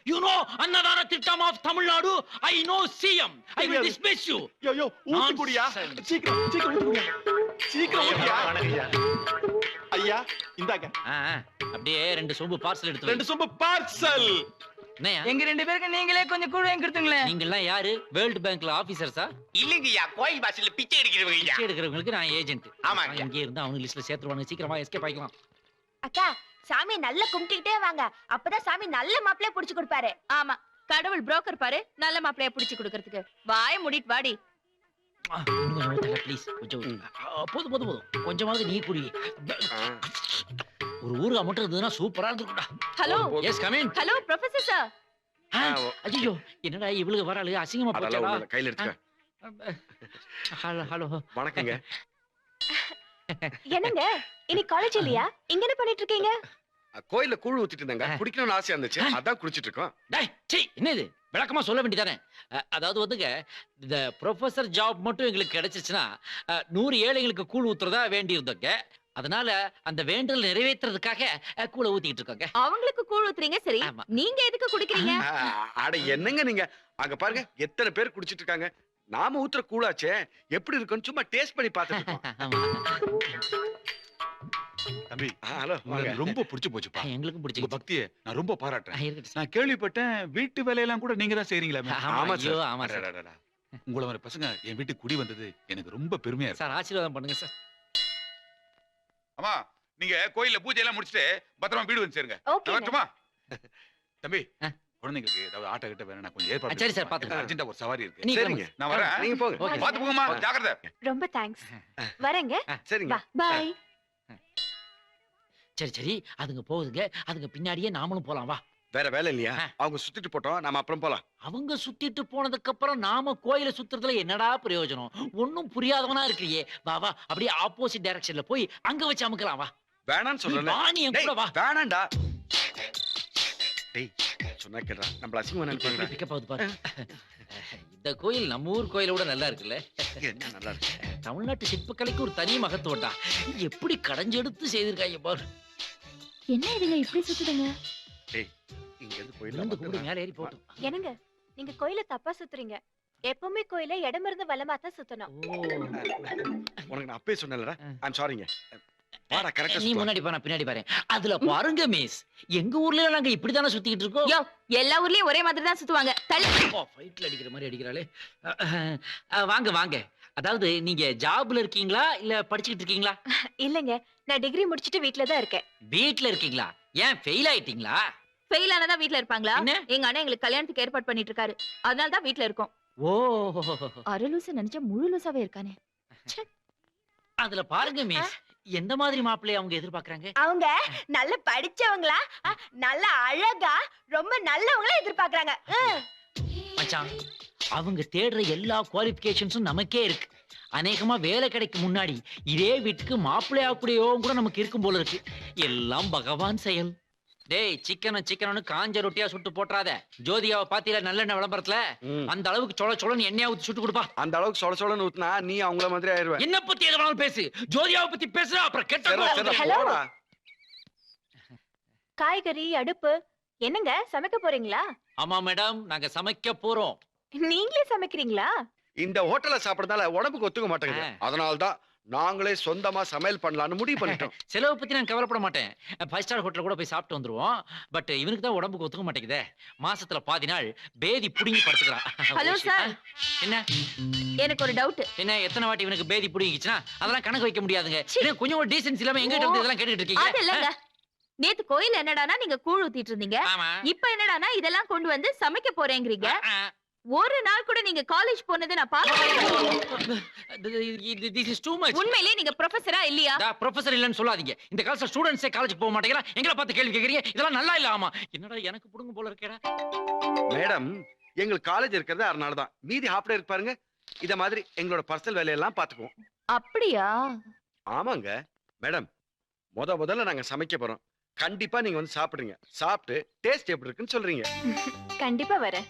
[SPEAKER 2] யூ நோ அன்னதான திட்டம் of Tamil Nadu. I know CM. I will dismiss you.
[SPEAKER 1] Yo ஊத்தி குடியா, சீக்கிரம் சீக்கிரம் ஊத்தி குடியா, சீக்கிரம் ஊத்தியா. ஐயா இந்தாங்க
[SPEAKER 2] அப்படியே 2 சொம்பு பார்சல் எடுத்து
[SPEAKER 1] 2 சொம்பு பார்சல்.
[SPEAKER 2] என்னையா
[SPEAKER 7] எங்க 2 பேருக்கு நீங்களே கொஞ்சம் கூட கொடுத்துங்களேன்.
[SPEAKER 2] நீங்க எல்லாம் யாரு? வேர்ல்ட் பேங்க்ல ஆபீசர்ஸா?
[SPEAKER 4] இல்லங்கய்யா, கோயில் வாசல்ல பிச்சை எடுக்கிறவங்க.
[SPEAKER 2] பிச்சை எடுக்கிறவங்களுக்கு நான் ஏஜென்ட்.
[SPEAKER 4] ஆமாங்க.
[SPEAKER 2] இங்க இருந்து அவங்க லிஸ்ட்ல சேர்த்துருவாங்க. சீக்கிரமா எஸ்கேப் ஆயிக்கலாம்.
[SPEAKER 6] அக்கா சாமி நல்லா கும்பிட்டுக்கிட்டே வாங்க, அப்பதான் சாமி நல்ல மாப்பிளைய புடிச்சு கொடுப்பாரு.
[SPEAKER 10] ஆமா, கடவுள் புரோக்கர் பாரு நல்ல மாப்பிளைய புடிச்சு கொடுக்கறதுக்கு. வாய மூடிட்டு வாடி.
[SPEAKER 2] இன்னும் கொஞ்சம் ஊத்தல ப்ளீஸ். கொஞ்சம் போதும் போதும் போதும். கொஞ்சமாவது நீ குடி. ஒரு ஊருகா மட்டும் இருந்ததுன்னா சூப்பரா இருந்திருக்கும்டா.
[SPEAKER 10] Hello
[SPEAKER 2] yes come in.
[SPEAKER 10] Hello professor sir.
[SPEAKER 2] ஐயோ என்னடா இவளுக்கு வராளு, அசிங்கமா
[SPEAKER 1] அதெல்லாம்
[SPEAKER 2] போச்சடா.
[SPEAKER 1] ஒண்ணும் இல்ல, கையில எடுத்துக்க.
[SPEAKER 2] ஹலோ ஹலோ
[SPEAKER 1] வணக்கங்க.
[SPEAKER 6] என்னங்க இன்னைக்கு காலேஜ் இல்லையா? இங்க என்ன பண்ணிட்டு இருக்கீங்க?
[SPEAKER 1] கோயில்ல கூழ் ஊத்திட்டு இருந்தாங்க, குடிக்கணும்னு ஆசையா இருந்துச்சு, அதான் குடிச்சிட்டு இருக்கோம்.
[SPEAKER 2] டேய் சீ என்ன இது? விளக்கமா சொல்ல வேண்டியதானே. அதாவது வந்துங்க இந்த ப்ரொஃபசர் ஜாப் மட்டும் எங்களுக்கு கிடைச்சிச்சுன்னா 100 ஏழைங்களுக்கு கூழ் ஊத்துறதா வேண்டி இருந்தோங்க. அதனால அந்த வேண்டல் நிறைவேற்றுறதுக்காக கூழ ஊத்திட்டு இருக்கோங்க.
[SPEAKER 10] அவங்களுக்கு கூழ் ஊத்துறீங்க சரி,
[SPEAKER 2] ஆமா.
[SPEAKER 10] நீங்க எதுக்கு குடிக்கிறீங்க?
[SPEAKER 1] அட என்னங்க நீங்க, அங்க பாருங்க எத்தனை பேர் குடிச்சிட்டு இருக்காங்க. நாம ஊத்துற கூழாச்சே எப்படி இருக்குன்னு சும்மா டேஸ்ட் பண்ணி பார்த்துட்டு இருக்கோம்.
[SPEAKER 8] தம்பி
[SPEAKER 1] ஹலோ
[SPEAKER 8] உங்களுக்கு ரொம்ப பிடிச்சு போச்சுப்பா.
[SPEAKER 2] எங்களுக்கும்
[SPEAKER 8] உங்க
[SPEAKER 2] பிடிச்சிருக்கு.
[SPEAKER 8] பக்தியை நான் ரொம்ப பாராட்டுறேன்.
[SPEAKER 2] இருக்கட்டும்.
[SPEAKER 8] நான் கேள்விப்பட்டேன் வீட்டு வேலையெல்லாம் கூட நீங்க தான் செய்றீங்களா?
[SPEAKER 2] ஆமா ஐயோ ஆமா சார்.
[SPEAKER 8] அடடடடா. உங்கள மாதிரி பசங்க என் வீட்டுக்கு குடி வந்தது எனக்கு ரொம்ப பெருமையா இருக்கு.
[SPEAKER 2] சார் ஆசீர்வாதம் பண்ணுங்க சார்.
[SPEAKER 8] அம்மா நீங்க கோயில்ல பூஜை எல்லாம் முடிச்சிட்டு பத்திரமா வீடு வந்து சேருங்க.
[SPEAKER 6] ஓகே
[SPEAKER 8] வரட்டுமா? தம்பி குழந்தைங்களுக்கு ஏதாவது ஆட்ட கிட்ட வேணா கொஞ்சம் ஏற்பாடு
[SPEAKER 2] சரி சார் பாத்துக்கலாம்.
[SPEAKER 8] அர்ஜென்ட்டா ஒரு சவாரி இருக்கு.
[SPEAKER 2] நீ
[SPEAKER 1] சரிங்க,
[SPEAKER 8] நான் வரேன்.
[SPEAKER 1] நீங்க போங்க.
[SPEAKER 2] ஓகே.
[SPEAKER 8] பாத்து போங்கம்மா, ஜாக்கிரதை.
[SPEAKER 6] ரொம்ப தேங்க்ஸ். வரேங்க.
[SPEAKER 1] சரிங்க.
[SPEAKER 6] பை.
[SPEAKER 2] சரி சரி அதுங்க போகுதுங்க, அதுங்க பின்னாடியே நாமளும் போலாம் வா.
[SPEAKER 1] வேற வேலை இல்லையா? அவங்க சுத்திட்டு போட்டோம், நாம அப்புறம் போலாம்.
[SPEAKER 2] அவங்க சுத்திட்டு போனதுக்கு அப்புறம் நாம கோயில சுத்துறதுல என்னடா பிரயோஜனம்? ஒண்ணும் புரியாதவனா இருக்கிறியே. வா வா அப்படியே ஆப்போசிட் டைரக்ஷன்ல போய் அங்க வச்சு அமுக்கலாம் வா.
[SPEAKER 1] வேணான்னு
[SPEAKER 2] நீ
[SPEAKER 1] சொல்றேன்.
[SPEAKER 2] வா, நீ என் கூட வா.
[SPEAKER 1] வேணாண்டா. டேய் சொன்னா கேளுடா, நம்மள அசிங்கமா நினைப்பாங்க.
[SPEAKER 2] பிக்கப் ஆகுது பாரு. இந்த கோயில் நம்ம ஊர் கோயிலை விட நல்லா இருக்குல்ல.
[SPEAKER 1] என்ன நல்லா இருக்கு.
[SPEAKER 2] தமிழ்நாட்டு சிற்பக்கலைக்கு ஒரு தனி மகத்துவம்டா. எப்படி கடைஞ்செடுத்து செய்திருக்காங்க பாரு.
[SPEAKER 10] என்ன இதுங்க இப்படி சுத்துதுங்க?
[SPEAKER 1] டேய் இங்க இருந்து
[SPEAKER 2] விழுந்து
[SPEAKER 1] போயிடலாம்.
[SPEAKER 2] கும்பிடு மேலே ஏறி போட்டும்.
[SPEAKER 6] என்னங்க நீங்க கோயில தப்பா சுத்துறீங்க. எப்பவுமே கோயில இடமிருந்து வலமா தான் சுத்தணும்.
[SPEAKER 2] ஓ
[SPEAKER 1] உனக்கு நான் அப்பவே சொன்னேன்லடா. ஐம் சாரிங்க. வாடா கரெக்ட்டா.
[SPEAKER 2] நீ முன்னாடி போ, நான் பின்னாடி பாரு. அதுல பாருங்க மிஸ், எங்க ஊர்ல நாங்க இப்படிதானே சுத்திட்டு இருக்கோம்.
[SPEAKER 10] யோ எல்லா ஊர்லயும் ஒரே மாதிரி தான் சுத்துவாங்க. தள்ளி
[SPEAKER 2] ஃபைட்ல அடிக்கிற மாதிரி அடிக்கிறாளே. வாங்க வாங்க. அதாவது நீங்க ஜாப்ல இருக்கீங்களா இல்ல படிச்சுக்கிட்டு இருக்கீங்களா?
[SPEAKER 6] இல்லங்க நான் டிகிரி முடிச்சிட்டு வீட்ல தான் இருக்கேன்.
[SPEAKER 2] வீட்ல இருக்கீங்களா? ஏன் ஃபெயில் ஆயிட்டீங்களா?
[SPEAKER 10] ஃபெயில் ஆனதா வீட்ல இருப்பாங்களா?
[SPEAKER 2] என்ன?
[SPEAKER 10] எங்க அண்ணன் எங்களுக்கு கல்யாணத்துக்கு ஏற்பாடு பண்ணிட்டு இருக்காரு, அதனால தான் வீட்ல இருக்கோம்.
[SPEAKER 2] ஓ
[SPEAKER 10] அரலூசு நினைச்சா முழு லூசாவே இருக்கானே.
[SPEAKER 2] அதுல பாருங்க மிஸ், எந்த மாதிரி மாப்பிள்ளைய அவங்க எதிர்பார்க்கறாங்க?
[SPEAKER 6] அவங்க நல்ல படிச்சவங்களா, நல்ல அழகா, ரொம்ப நல்லவங்களா எதிர்பார்க்கறாங்க.
[SPEAKER 2] மச்சான், அவங்க தேடுற எல்லா குவாலிஃபிகேஷன்ஸும் நமக்கே இருக்கு. அநேகமா வேலை கிடைக்கும் முன்னாடி இதே வீட்டுக்கு மாப்பிள்ளையா கூடயோவும் கூட நமக்கு இருக்கும் போல இருக்கு. எல்லாம் பகவான் செயல். டேய் சிக்கனும் காஞ்ச ரொட்டியா சுட்டு போட்டுறாத. ஜோதிகாவை பாத்தீல நல்லெண்ணெய் விளம்பரத்துல, அந்த அளவுக்கு சொல சொலன்னு எண்ணெயா ஊத்தி சுட்டு கொடுப்பா.
[SPEAKER 1] அந்த அளவுக்கு சொல சொலன்னு ஊத்துனா நீ அவங்கள மாதிரி ஆயிருவ.
[SPEAKER 2] என்ன பத்தி எது வேணாலும் பேசு, ஜோதிகாவை பத்தி பேசுற அப்புறம் கெட்ட.
[SPEAKER 6] ஹலோ.
[SPEAKER 1] போடா.
[SPEAKER 6] காய்கறி அடுப்பு என்னங்க சமைக்க போறீங்களா?
[SPEAKER 2] ஆமா மேடம், நாங்க சமைக்க போறோம்.
[SPEAKER 6] நீங்களே சமைக்கிறீங்களா?
[SPEAKER 1] இந்த ஹோட்டல்ல சாப்பிடறதால உடம்புக்கு ஒத்துக்க மாட்டேங்குது. அதனால தான் நாங்களே சொந்தமா சமையல் பண்ணலாம்னு முடிவு பண்ணிட்டோம்.
[SPEAKER 2] செலவு பத்தி நான் கவலைப்பட மாட்டேன். 5 ஸ்டார் ஹோட்டல்ல கூட போய் சாப்பிட்டு வந்துருவோம். பட் இவனுக்கு தான் உடம்புக்கு ஒத்துக்க மாட்டேங்குதே. மாசத்துல பாதி நாள் பேதி புடுங்கி படுத்துக்கிறான்.
[SPEAKER 10] Hello sir.
[SPEAKER 2] என்ன
[SPEAKER 10] எனக்கு ஒரு டவுட்.
[SPEAKER 2] என்ன எத்தனை வாட்டி இவனுக்கு பேதி புடுங்கிச்சுன்னா அதெல்லாம் கணக்கு வைக்க முடியாதுங்க. என்ன கொஞ்சம் ஒரு டீசன்ஸ் இல்லாம எங்கிட்ட வந்து இதெல்லாம் கேட்டுட்டு
[SPEAKER 10] அது
[SPEAKER 2] இருக்கீங்க?
[SPEAKER 10] இல்லங்க, நேத்து கோயில் என்னடானா நீங்க கூழ் ஊத்திட்டு இருந்தீங்க,
[SPEAKER 2] ஆமா.
[SPEAKER 10] இப்ப என்னடானா இதெல்லாம் கொண்டு வந்து சமைக்க போறேங்கிறீங்க. ஒரு நாள் கூட நீங்க காலேஜ் போனது நான் பார்த்தேன்.
[SPEAKER 2] This is too much.
[SPEAKER 10] உண்மையிலேயே நீங்க ப்ரொஃபஸரா இல்லையா?
[SPEAKER 2] ப்ரொஃபசர் இல்லன்னு சொல்லாதீங்க. இந்த காலத்துல ஸ்டூடண்ட்ஸே காலேஜ் போக மாட்டேங்கிறா. எங்களை பார்த்து கேள்வி கேக்குறீங்க. இதெல்லாம் நல்லா இல்ல. ஆமா என்னடா எனக்கு புடுங்க போல இருக்கேடா.
[SPEAKER 1] மேடம் எங்களுக்கு காலேஜ் இருக்கிறது அதனால தான். மீதி ஹாஃப் டே இருக்கு பாருங்க. இத மாதிரி எங்களோட பர்சனல் வேலையெல்லாம் பாத்துக்குவோம்.
[SPEAKER 10] அப்படியா?
[SPEAKER 1] ஆமாங்க மேடம், முதல்ல நாங்க சமைக்க போறோம். கண்டிப்பா நீங்க வந்து சாப்பிடுங்க. சாப்பிட்டு டேஸ்ட் எப்படி இருக்குன்னு சொல்றீங்க.
[SPEAKER 6] கண்டிப்பா வரேன்.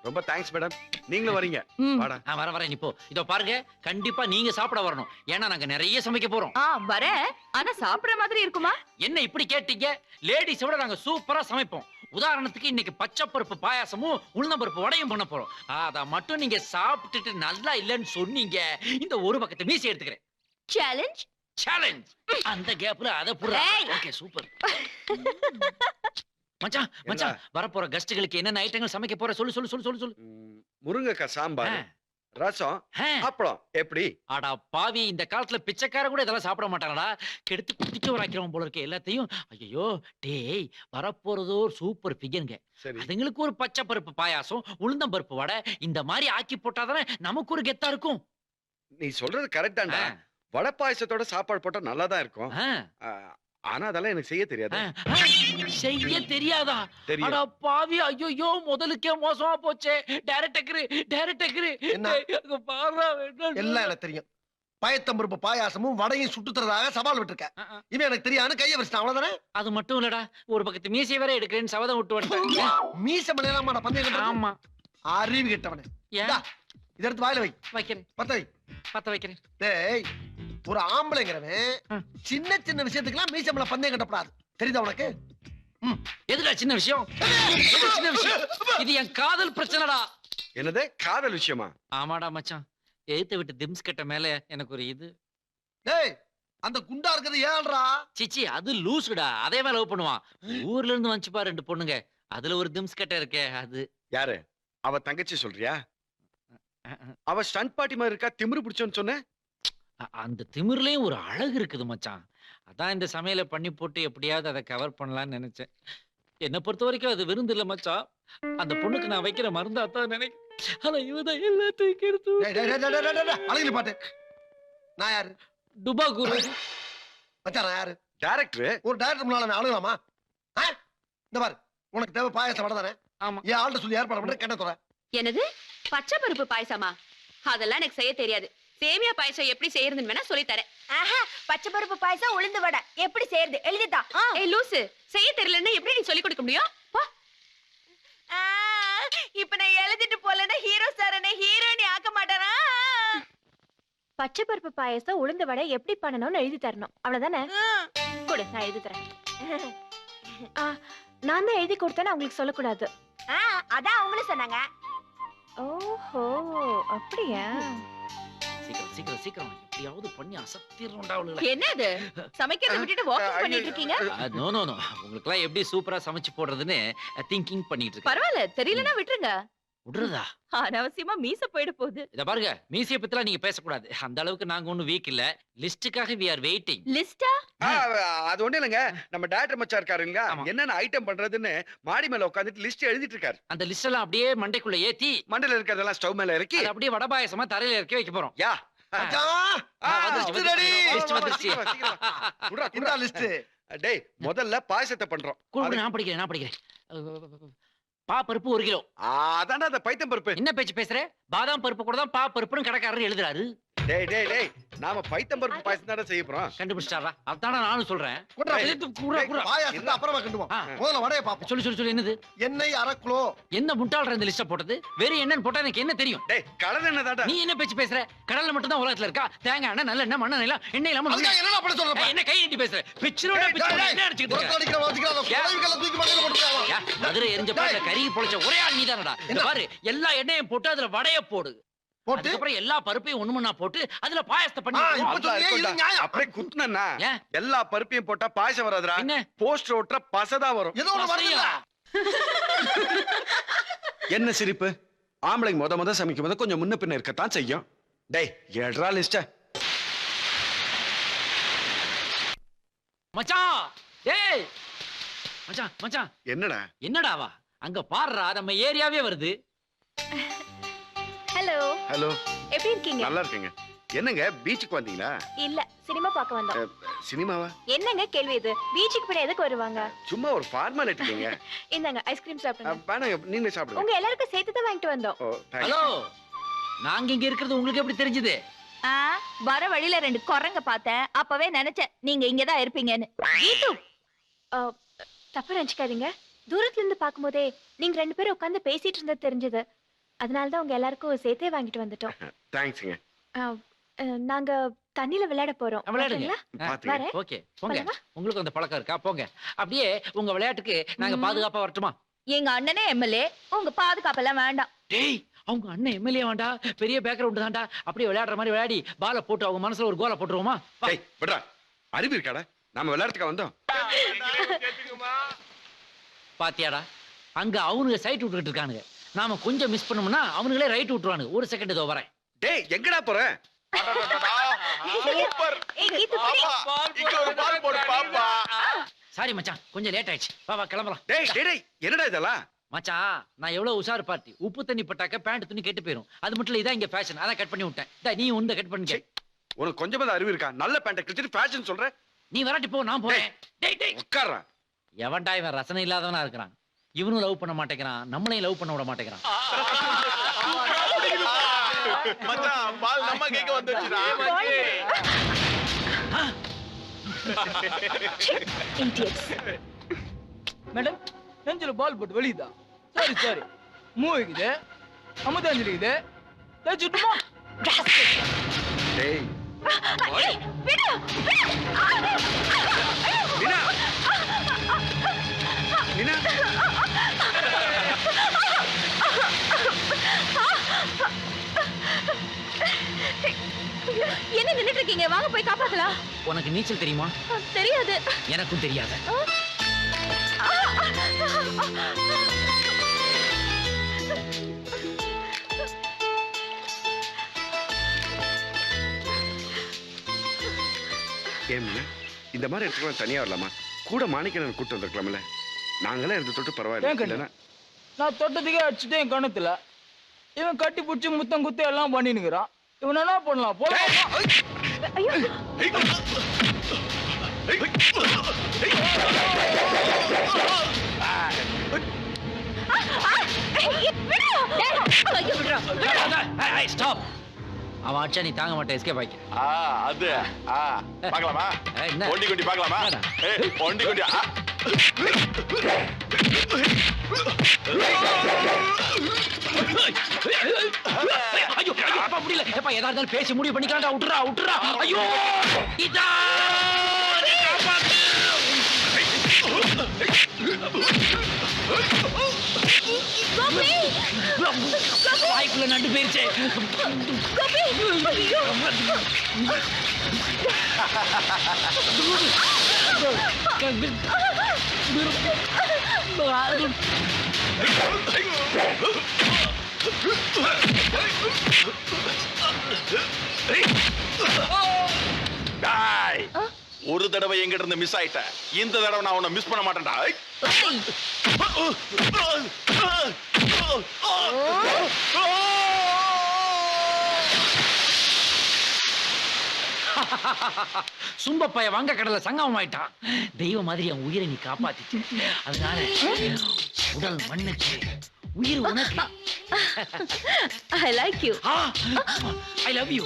[SPEAKER 1] ரொம்ப தேங்க்ஸ் மேடம். நீங்களும் வரீங்க. வாடா.
[SPEAKER 2] வரேன் இப்போ. இதோ பாருங்க, கண்டிப்பா நீங்க சாப்பிட வரணும். ஏன்னா நாங்க நிறைய சமைக்க போறோம்.
[SPEAKER 10] வரேன். ஆனா சாப்பிடுற மாதிரி இருக்குமா?
[SPEAKER 2] என்ன இப்படி கேட்டீங்க? லேடிஸ் விட நாங்க சூப்பரா சமைப்போம். உதாரணத்துக்கு இன்னைக்கு பச்சைப்பருப்பு பாயாசமும் உளுந்தம்பருப்பு வடையும் பண்ண போறோம். அத மட்டும் நீங்க சாப்பிட்டுட்டு நல்லா இல்லைன்னு சொன்னீங்க, இந்த ஒரு பக்கத்தை மீசி எடுத்துக்கிறேன்.
[SPEAKER 10] சேலஞ்ச்.
[SPEAKER 2] சேலஞ்ச். அந்த கேப்ல அத புடுறா.
[SPEAKER 10] ஏய்.
[SPEAKER 2] Okay super. மச்சான் மச்சான் வரப்போற கெஸ்ட்களுக்கு என்னென்ன ஐட்டங்கள் சமைக்க போற சொல்லு சொல்லு சொல்லு சொல்லு சொல்லு.
[SPEAKER 1] முருங்கைக்காய் சாம்பார், ரசம்,
[SPEAKER 2] ஆ.
[SPEAKER 1] அப்பளம். எப்படி?
[SPEAKER 2] அடா பாவி, இந்த காலத்துல பிச்சைக்கார கூட இதெல்லாம் சாப்பிட மாட்டாங்கடா. கெடுத்து குட்டிக்க வராக்கிறவன் போல இருக்க எல்லாத்தையும். ஐயோ டேய், வரப்போறதோ ஒரு சூப்பர் ஃபிகருங்க.
[SPEAKER 1] சரி.
[SPEAKER 2] அதுங்களுக்கு ஒரு பச்சை பருப்பு பாயாசம், உளுந்தம் பருப்பு வடை இந்த மாதிரி ஆக்கி போட்டாதானே நமக்கு ஒரு கெத்தா இருக்கும்.
[SPEAKER 1] நீ சொல்றது கரெக்ட் தான்டா. வடை பாயசத்தோட சாப்பாடு போட்டா நல்லா தான் இருக்கும்.
[SPEAKER 2] ஆ,
[SPEAKER 1] ஆ, ஆனா அதெல்லாம் எனக்கு செய்ய தெரியாது.
[SPEAKER 2] ஆ, ஆ. செய்ய தெரியாதா?
[SPEAKER 1] தெரியும்.
[SPEAKER 2] அடா பாவி, ஐயோ முதலுக்கே மோசமா போச்சே. டைரக்டர்
[SPEAKER 3] என்ன? எல்லாம் எனக்கு தெரியும். பயத்தம்பருப்பு பாயாசமும் வடையும் சுட்டு தரதாக சவால் விட்டுருக்க. இவன் எனக்கு தெரியாதுன்னு கையை வச்சிட்டான், அவ்வளவுதானே?
[SPEAKER 2] அது மட்டும் இல்லடா, ஒரு பக்கத்து மீசை வேற எடுக்கிறேன்னு சபதம் விட்டு வந்துட்டேன்.
[SPEAKER 3] மீச பண்ணலாமா பந்தயம் கட்டுறது?
[SPEAKER 2] ஆமா.
[SPEAKER 3] அறிவு கெட்டவனே.
[SPEAKER 2] ஏன்
[SPEAKER 3] இந்தா, இதை எடுத்து வாயில வை.
[SPEAKER 2] வைக்கிறேன்,
[SPEAKER 3] பத்த வை.
[SPEAKER 2] பத்த வைக்கிறேன்.
[SPEAKER 3] டேய், ஒரு ஆம்பளைங்கிறவன்
[SPEAKER 2] ஆ.
[SPEAKER 3] சின்ன சின்ன விஷயத்துக்குலாம் மீசம்பள பந்தயம் கட்டப்படாது. தெரியுதா உனக்கு?
[SPEAKER 2] எதுடா சின்ன விஷயம்? எது சின்ன விஷயம்? இது என் காதல் பிரச்சனைடா.
[SPEAKER 1] என்னது காதல் விஷயமா?
[SPEAKER 2] ஆமாடா மச்சான், எழுத்து விட்டு திம்ஸ் கட்ட மேல எனக்கு ஒரு இது.
[SPEAKER 3] டேய், அந்த குண்டா இருக்கிறது ஏன்டா?
[SPEAKER 2] சிச்சி, அது லூசுடா. அதே மேல லவ் பண்ணுவான். ஊர்ல இருந்து வந்துச்சுப்பா 2 பொண்ணுங்க. அதுல ஒரு திம்ஸ் கட்ட இருக்கே அது.
[SPEAKER 1] யாரு? அவ தங்கச்சி சொல்றியா? அவ ஸ்டண்ட் பாட்டி மாதிரி இருக்கா, திமிரு பிடிச்சோன்னு சொன்ன.
[SPEAKER 2] அந்த திமிர்லயும் ஒரு அழகு இருக்குது மச்சான். அதான் இந்த சமையலை பண்ணி போட்டு எப்படியாவது அதை கவர் பண்ணலாம்னு நினைச்சேன். என்னை பொறுத்த வரைக்கும் அது விருந்து இல்ல மச்சான். அந்த பொண்ணுக்கு நான் வைக்கிற மருந்தா தான் நினைக்கிறேன். ஆனா இவதான் எல்லாத்தையும் கெடுத்து.
[SPEAKER 3] டேய், டேய், டேய், டேய், டேய், டேய், அழகிரி பாட்டு. நான் யாரு?
[SPEAKER 2] டுபா குரு.
[SPEAKER 3] மச்சான், நான் யாரு?
[SPEAKER 1] டைரக்டர்.
[SPEAKER 3] ஒரு டைரக்டர் முன்னால நான் அழுகலாமா? இந்த பாரு, உனக்கு தேவை பாயாசம் வடை தானே?
[SPEAKER 2] ஆமா.
[SPEAKER 3] என் ஆள்கிட்ட சொல்லி ஏற்பாடு பண்ண கெட்ட துறை.
[SPEAKER 10] என்னது பச்சை பருப்பு பாயசமா? அதெல்லாம் எனக்கு செய்ய தெரியாது. சேமியா பாயசம் எப்படி செய்யறதுன்னு வேணா சொல்லி தரேன்.
[SPEAKER 6] பச்சை பருப்பு பாயசம் உளுந்து வடை எப்படி செய்யறது எழுதிட்டா.
[SPEAKER 10] ஏய் லூசு, செய்ய தெரியலன்னா எப்படி நீ சொல்லி கொடுக்க முடியும்? போ.
[SPEAKER 6] இப்ப நான் எழுதிட்டு போலன்னா ஹீரோ சார் என்ன ஹீரோயினி ஆக்க மாட்டாரா? பச்சை பருப்பு பாயசம் உளுந்து வடை எப்படி பண்ணணும்னு எழுதி தரணும், அவ்வளவுதானே? கொடு, நான் எழுதி தரேன். நான் தான் எழுதி கொடுத்தேன்னு அவங்களுக்கு சொல்லக்கூடாது. அதான் அவங்களும் சொன்னாங்க. ஓஹோ, அப்படியா?
[SPEAKER 2] சீக்கிரம் சீக்கிரம் சீக்கிரம் எப்படியாவது பண்ணி அசத்திடுறோம்டா அவளுகளை.
[SPEAKER 10] என்னது சமைக்கிறத விட்டுட்டு வாக்கிங் பண்ணிட்டு இருக்கீங்க?
[SPEAKER 2] நோ நோ நோ, உங்களுக்கு எல்லாம் எப்படி சூப்பரா சமைச்சு போடுறதுன்னு திங்கிங் பண்ணிட்டு இருக்கேன்.
[SPEAKER 10] பரவாயில்ல, தெரியலனா விட்டுருங்க.
[SPEAKER 2] விடுறதா?
[SPEAKER 10] அனாவசியமா மீச போயிட போகுது.
[SPEAKER 2] இத பாருங்க, மீசிய பத்திலாம் நீங்க பேசக்கூடாது. அந்த அளவுக்கு நாங்க ஒண்ணும் வீக் இல்ல. லிஸ்டுக்காக we are waiting.
[SPEAKER 10] லிஸ்டா?
[SPEAKER 1] அது ஒண்ணு இல்லங்க, நம்ம டைரக்டர் மச்சா இருக்காருங்க,
[SPEAKER 2] ஆமா.
[SPEAKER 1] என்னென்ன ஐட்டம் பண்றதுன்னு மாடி மேல உட்கார்ந்துட்டு லிஸ்ட் எழுதிட்டு இருக்காரு.
[SPEAKER 2] அந்த லிஸ்ட் எல்லாம் அப்படியே மண்டைக்குள்ள ஏத்தி
[SPEAKER 1] மண்டல இருக்கிறதெல்லாம் ஸ்டவ் மேல இறக்கி
[SPEAKER 2] அதை அப்படியே வடை பாயசமா தரையில இறக்கி வைக்க போறோம்.
[SPEAKER 1] யா
[SPEAKER 3] மச்சான்,
[SPEAKER 2] வந்துருச்சு,
[SPEAKER 3] list ready.
[SPEAKER 2] list வந்துருச்சு.
[SPEAKER 3] இந்தா list.
[SPEAKER 1] டேய், முதல்ல பாயசத்தை பண்றோம்.
[SPEAKER 2] குடு, நான் படிக்கிறேன். பா பருப்பு 1 கிலோ.
[SPEAKER 1] அதான்டா அந்த பைத்தம் பருப்பு.
[SPEAKER 2] என்ன பேச்சு பேசுற? பாதாம் பருப்பு கூட தான் பா பருப்புன்னு கடைக்காரர் எழுதுறாரு.
[SPEAKER 1] டேய் டேய் டேய், நாம பைத்தம் பருப்பு பாயசம் தானே செய்ய போறோம்.
[SPEAKER 2] கண்டுபிடிச்சாரா? அதான நானும் சொல்றேன்.
[SPEAKER 3] குடுறா,
[SPEAKER 2] குடுறா, குடுறா.
[SPEAKER 3] பாயாசத்தை அப்புறமா கிண்டுவோம்.
[SPEAKER 2] ஆ.
[SPEAKER 3] முதல்ல வடையை பாப்போம்.
[SPEAKER 2] சொல்லு என்னது?
[SPEAKER 3] எண்ணெய் 1/2 கிலோ.
[SPEAKER 2] என்ன முட்டாள்ற இந்த லிஸ்ட போட்டது? வேற என்னன்னு போட்டா எனக்கு என்ன தெரியும்?
[SPEAKER 1] டேய், கடல் எண்ணெய் தான்டா.
[SPEAKER 2] நீ என்ன பேச்சு பேசுற? கடல்ல மட்டும் தான் உலகத்துல இருக்கா? தேங்காய் எண்ணெய், நல்லெண்ணெய், மண்ணெண்ணெய், எண்ணெய் இல்லாம
[SPEAKER 3] அதுக்காக என்னடா பண்ண சொல்ற?
[SPEAKER 2] என்ன கை நீட்டி பேசுற? பிச்சிரோட என்ன அடிச்சிட்டு இருக்க?
[SPEAKER 3] புறத்த அடிக்கிற வச்சுக்கிற அந்த குழவிகளை தூக்கி மண்டையில போட்டுறாங்க.
[SPEAKER 2] யா, மதுரை எரிஞ்ச பாட்டுல கருகி பொளிச்ச ஒரே ஆள் நீதானடா. இந்த பாரு, எல்லா எண்ணெயும் போட்டு அதுல வடைய போடு.
[SPEAKER 3] போட்டு
[SPEAKER 2] அதுக்கப்புறம் எல்லா பருப்பையும் ஒண்ணுமண்ணா போட்டு அதுல பாயசத்தை பண்ணி
[SPEAKER 3] இப்ப
[SPEAKER 1] அதான்
[SPEAKER 3] சொல்றியே, இது
[SPEAKER 1] இருக்கும்டா.
[SPEAKER 3] நியாயம்.
[SPEAKER 1] அப்படியே குத்துனா
[SPEAKER 2] ஏன்?
[SPEAKER 1] எல்லா பருப்பையும் போட்டா பாயசம் வராதுடா.
[SPEAKER 2] என்ன?
[SPEAKER 1] போஸ்டர் ஓட்டுற பசதா வரும்.
[SPEAKER 3] ஏதோ ஒண்ணு வருதுல்ல.
[SPEAKER 1] என்ன சிரிப்பு? ஆம்பளைங்க முத சமைக்கும் போது கொஞ்சம் முன்ன பின்ன இருக்கத்தான் செய்யும். டேய், ஏட்ரா லிஸ்ட.
[SPEAKER 2] மச்சான், ஏய் மச்சான், மச்சான்,
[SPEAKER 1] என்னடா?
[SPEAKER 2] என்னடாவா? அங்க பாருடா, நம்ம ஏரியாவே வருது.
[SPEAKER 6] ஹலோ,
[SPEAKER 1] ஹலோ,
[SPEAKER 6] எப்படி இருக்கீங்க?
[SPEAKER 1] நல்லா இருக்கீங்க. என்னங்க பீச்சுக்கு வந்தீங்களா?
[SPEAKER 6] இல்ல, சினிமா பார்க்க வந்தோம்.
[SPEAKER 1] சினிமாவா?
[SPEAKER 6] என்னங்க கேள்வி இது? பீச்சுக்கு போய் எதுக்கு வருவாங்க?
[SPEAKER 1] சும்மா ஒரு ஃபார்மாலிட்டிங்க.
[SPEAKER 6] இந்தாங்க ஐஸ்கிரீம் சாப்பிடுங்க.
[SPEAKER 1] வேணாங்க, நீங்களே சாப்பிடுங்க.
[SPEAKER 6] உங்க எல்லாருக்கும் சேர்த்து தான் வாங்கிட்டு வந்தோம்.
[SPEAKER 1] ஓ, thanks.
[SPEAKER 2] ஹலோ, நாங்க இங்க இருக்கிறது உங்களுக்கு எப்படி தெரிஞ்சது?
[SPEAKER 10] வர வழியில 2 குரங்க பார்த்தேன். அப்பவே நினைச்சேன் நீங்க இங்கதான் இருப்பீங்கன்னு.
[SPEAKER 6] கீது, தப்பா நினைச்சுக்காதீங்க. தூரத்துல இருந்து பாக்கும்போதே நீங்க 2 பேரும் உட்கார்ந்து பேசிட்டு இருந்தது தெரிஞ்சது. அதனால தான் உங்க எல்லாருக்கும் சேர்த்தே வாங்கிட்டு வந்துட்டோம்.
[SPEAKER 1] தேங்க்ஸ்ங்க.
[SPEAKER 6] நாங்க தண்ணில விளையாட போறோம்.
[SPEAKER 2] விளையாடுங்க.
[SPEAKER 6] ஓகேங்களா?
[SPEAKER 1] பாத்துங்க.
[SPEAKER 6] வரேன்.
[SPEAKER 2] ஓகே, போங்க.
[SPEAKER 6] போலாமா?
[SPEAKER 2] உங்களுக்கு அந்த பழக்கம் இருக்கா? போங்க. அப்படியே உங்க விளையாட்டுக்கு நாங்க பாதுகாப்பா வரட்டுமா?
[SPEAKER 10] எங்க அண்ணனே எம்எல்ஏ, உங்க பாதுகாப்பெல்லாம் வேண்டாம்.
[SPEAKER 2] டேய் அவங்க அண்ணன் எம்எல்ஏ வேண்டா, பெரிய பேக்ரவுண்ட் தான்டா. அப்படியே விளையாடுற மாதிரி விளையாடி பால போட்டு அவங்க மனசுல ஒரு கோலை போட்டுருவோமா?
[SPEAKER 1] டேய் விட்றா, அறிவு இருக்காடா? நாம விளையாடுறதுக்கு வந்தோம்.
[SPEAKER 2] பாத்தியாடா, அங்க அவனுங்க சைட் விட்டுக்கிட்டு இருக்கானுங்க. நாம கொஞ்சம் மிஸ் பண்ணோம்னா அவனுங்களே ரைட் விட்டுருவானுங்க. ஒரு செகண்ட் இதோ வரேன்.
[SPEAKER 1] டேய் எங்கடா போற?
[SPEAKER 6] சூப்பர். இங்க ஒரு பால் போடு பாப்பா.
[SPEAKER 2] சாரி மச்சான், கொஞ்சம் லேட் ஆயிடுச்சு. வா வா கிளம்பலாம்.
[SPEAKER 1] டேய் டேய் டேய், என்னடா இதெல்லாம்?
[SPEAKER 2] மச்சான் நான் எவ்வளவு உஷார் பார்ட்டி. உப்பு தண்ணி பட்டாக்க பேண்ட் துணி கெட்டு போயிடும். அது மட்டும் இல்ல, இதான் இங்க ஃபேஷன். அதான் கட் பண்ணி விட்டேன். நீ உந்த கட் பண்ணிக்க.
[SPEAKER 1] உனக்கு கொஞ்சமா அறிவு இருக்கா? நல்ல பேண்ட கிழிச்சிட்டு ஃபேஷன் சொல்ற?
[SPEAKER 2] நீ வராட்டி போ, நான் போறேன். டேய் டேய்
[SPEAKER 1] உட்கார்றா.
[SPEAKER 2] எவன்டா இவன் ரசனை இல்லாதவனா இருக்கிறான்? இவனும் லவ் பண்ண மாட்டேங்கிறான், நம்மளையும் லவ் பண்ண விட மாட்டேங்கிறான்.
[SPEAKER 6] மச்சான் பால் நம்ம கேக்க வந்துச்சுடா.
[SPEAKER 11] மேடம் நெஞ்சில பால் போட்டு வெளியுதா? Sorry sorry. மூவிக்குது, அமுதாஞ்சலிக்குது, தேய்ச்சுட்டுமா?
[SPEAKER 1] டேய் மீனா மீனா
[SPEAKER 10] என்ன நின்னுட்டு இருக்கீங்க? வாங்க போய் காப்பாத்தலாம்.
[SPEAKER 2] உனக்கு நீச்சல் தெரியுமா?
[SPEAKER 10] தெரியாது.
[SPEAKER 2] எனக்கும் தெரியாது.
[SPEAKER 1] ஏன் மீனா, இந்த மாதிரி இடத்துக்கு தனியா வரலாமா? கூட மாணிக்கண்ணன் கூட்டு வந்திருக்கலாம்ல? நாங்களே இருந்து தொட்டு
[SPEAKER 11] ஏன்
[SPEAKER 1] பரவாயில்ல.
[SPEAKER 11] கண்ணு?
[SPEAKER 1] இல்லைன்னா
[SPEAKER 11] நான் தொட்டதுக்கே அடிச்சுட்டேன் என் கணத்துல. இவன் கட்டி பிடிச்சி முத்தம் குத்து எல்லாம் பண்ணினுக்கிறான். இவன் என்ன பண்ணலாம்? போலாம்.
[SPEAKER 2] ஸ்டாப். அவன் அடிச்சா நீ தாங்க மாட்டேன். எஸ்கேப் ஆயிக்க.
[SPEAKER 6] அது பார்க்கலாமா?
[SPEAKER 2] என்ன
[SPEAKER 6] ஒண்டி கொண்டி பார்க்கலாமா? ஏய் ஒண்டி கொண்டி.
[SPEAKER 2] ஐயோ அப்பா முடியல. எப்பா எதா இருந்தாலும் பேசி முடிவு பண்ணிக்கலாம்டா. விட்டுறா விட்டுறா. ஐயோ இதா வாய்க்குள்ள நண்டு போயிருச்சு.
[SPEAKER 6] ஒரு தடவை எங்கிட்ட இருந்து மிஸ் ஆயிட்ட. இந்த தடவை நான் உன்னை மிஸ் பண்ண மாட்டேன்டா.
[SPEAKER 2] சும்பப்பைய வங்க கடல சங்கமம் ஆயிட்டான். தெய்வம் மாதிரி என் உயிரை நீ காப்பாத்திட்டு, அதனால உடல் மண்ணுக்கு, உயிர் உனக்கு.
[SPEAKER 10] I like you.
[SPEAKER 2] I love you.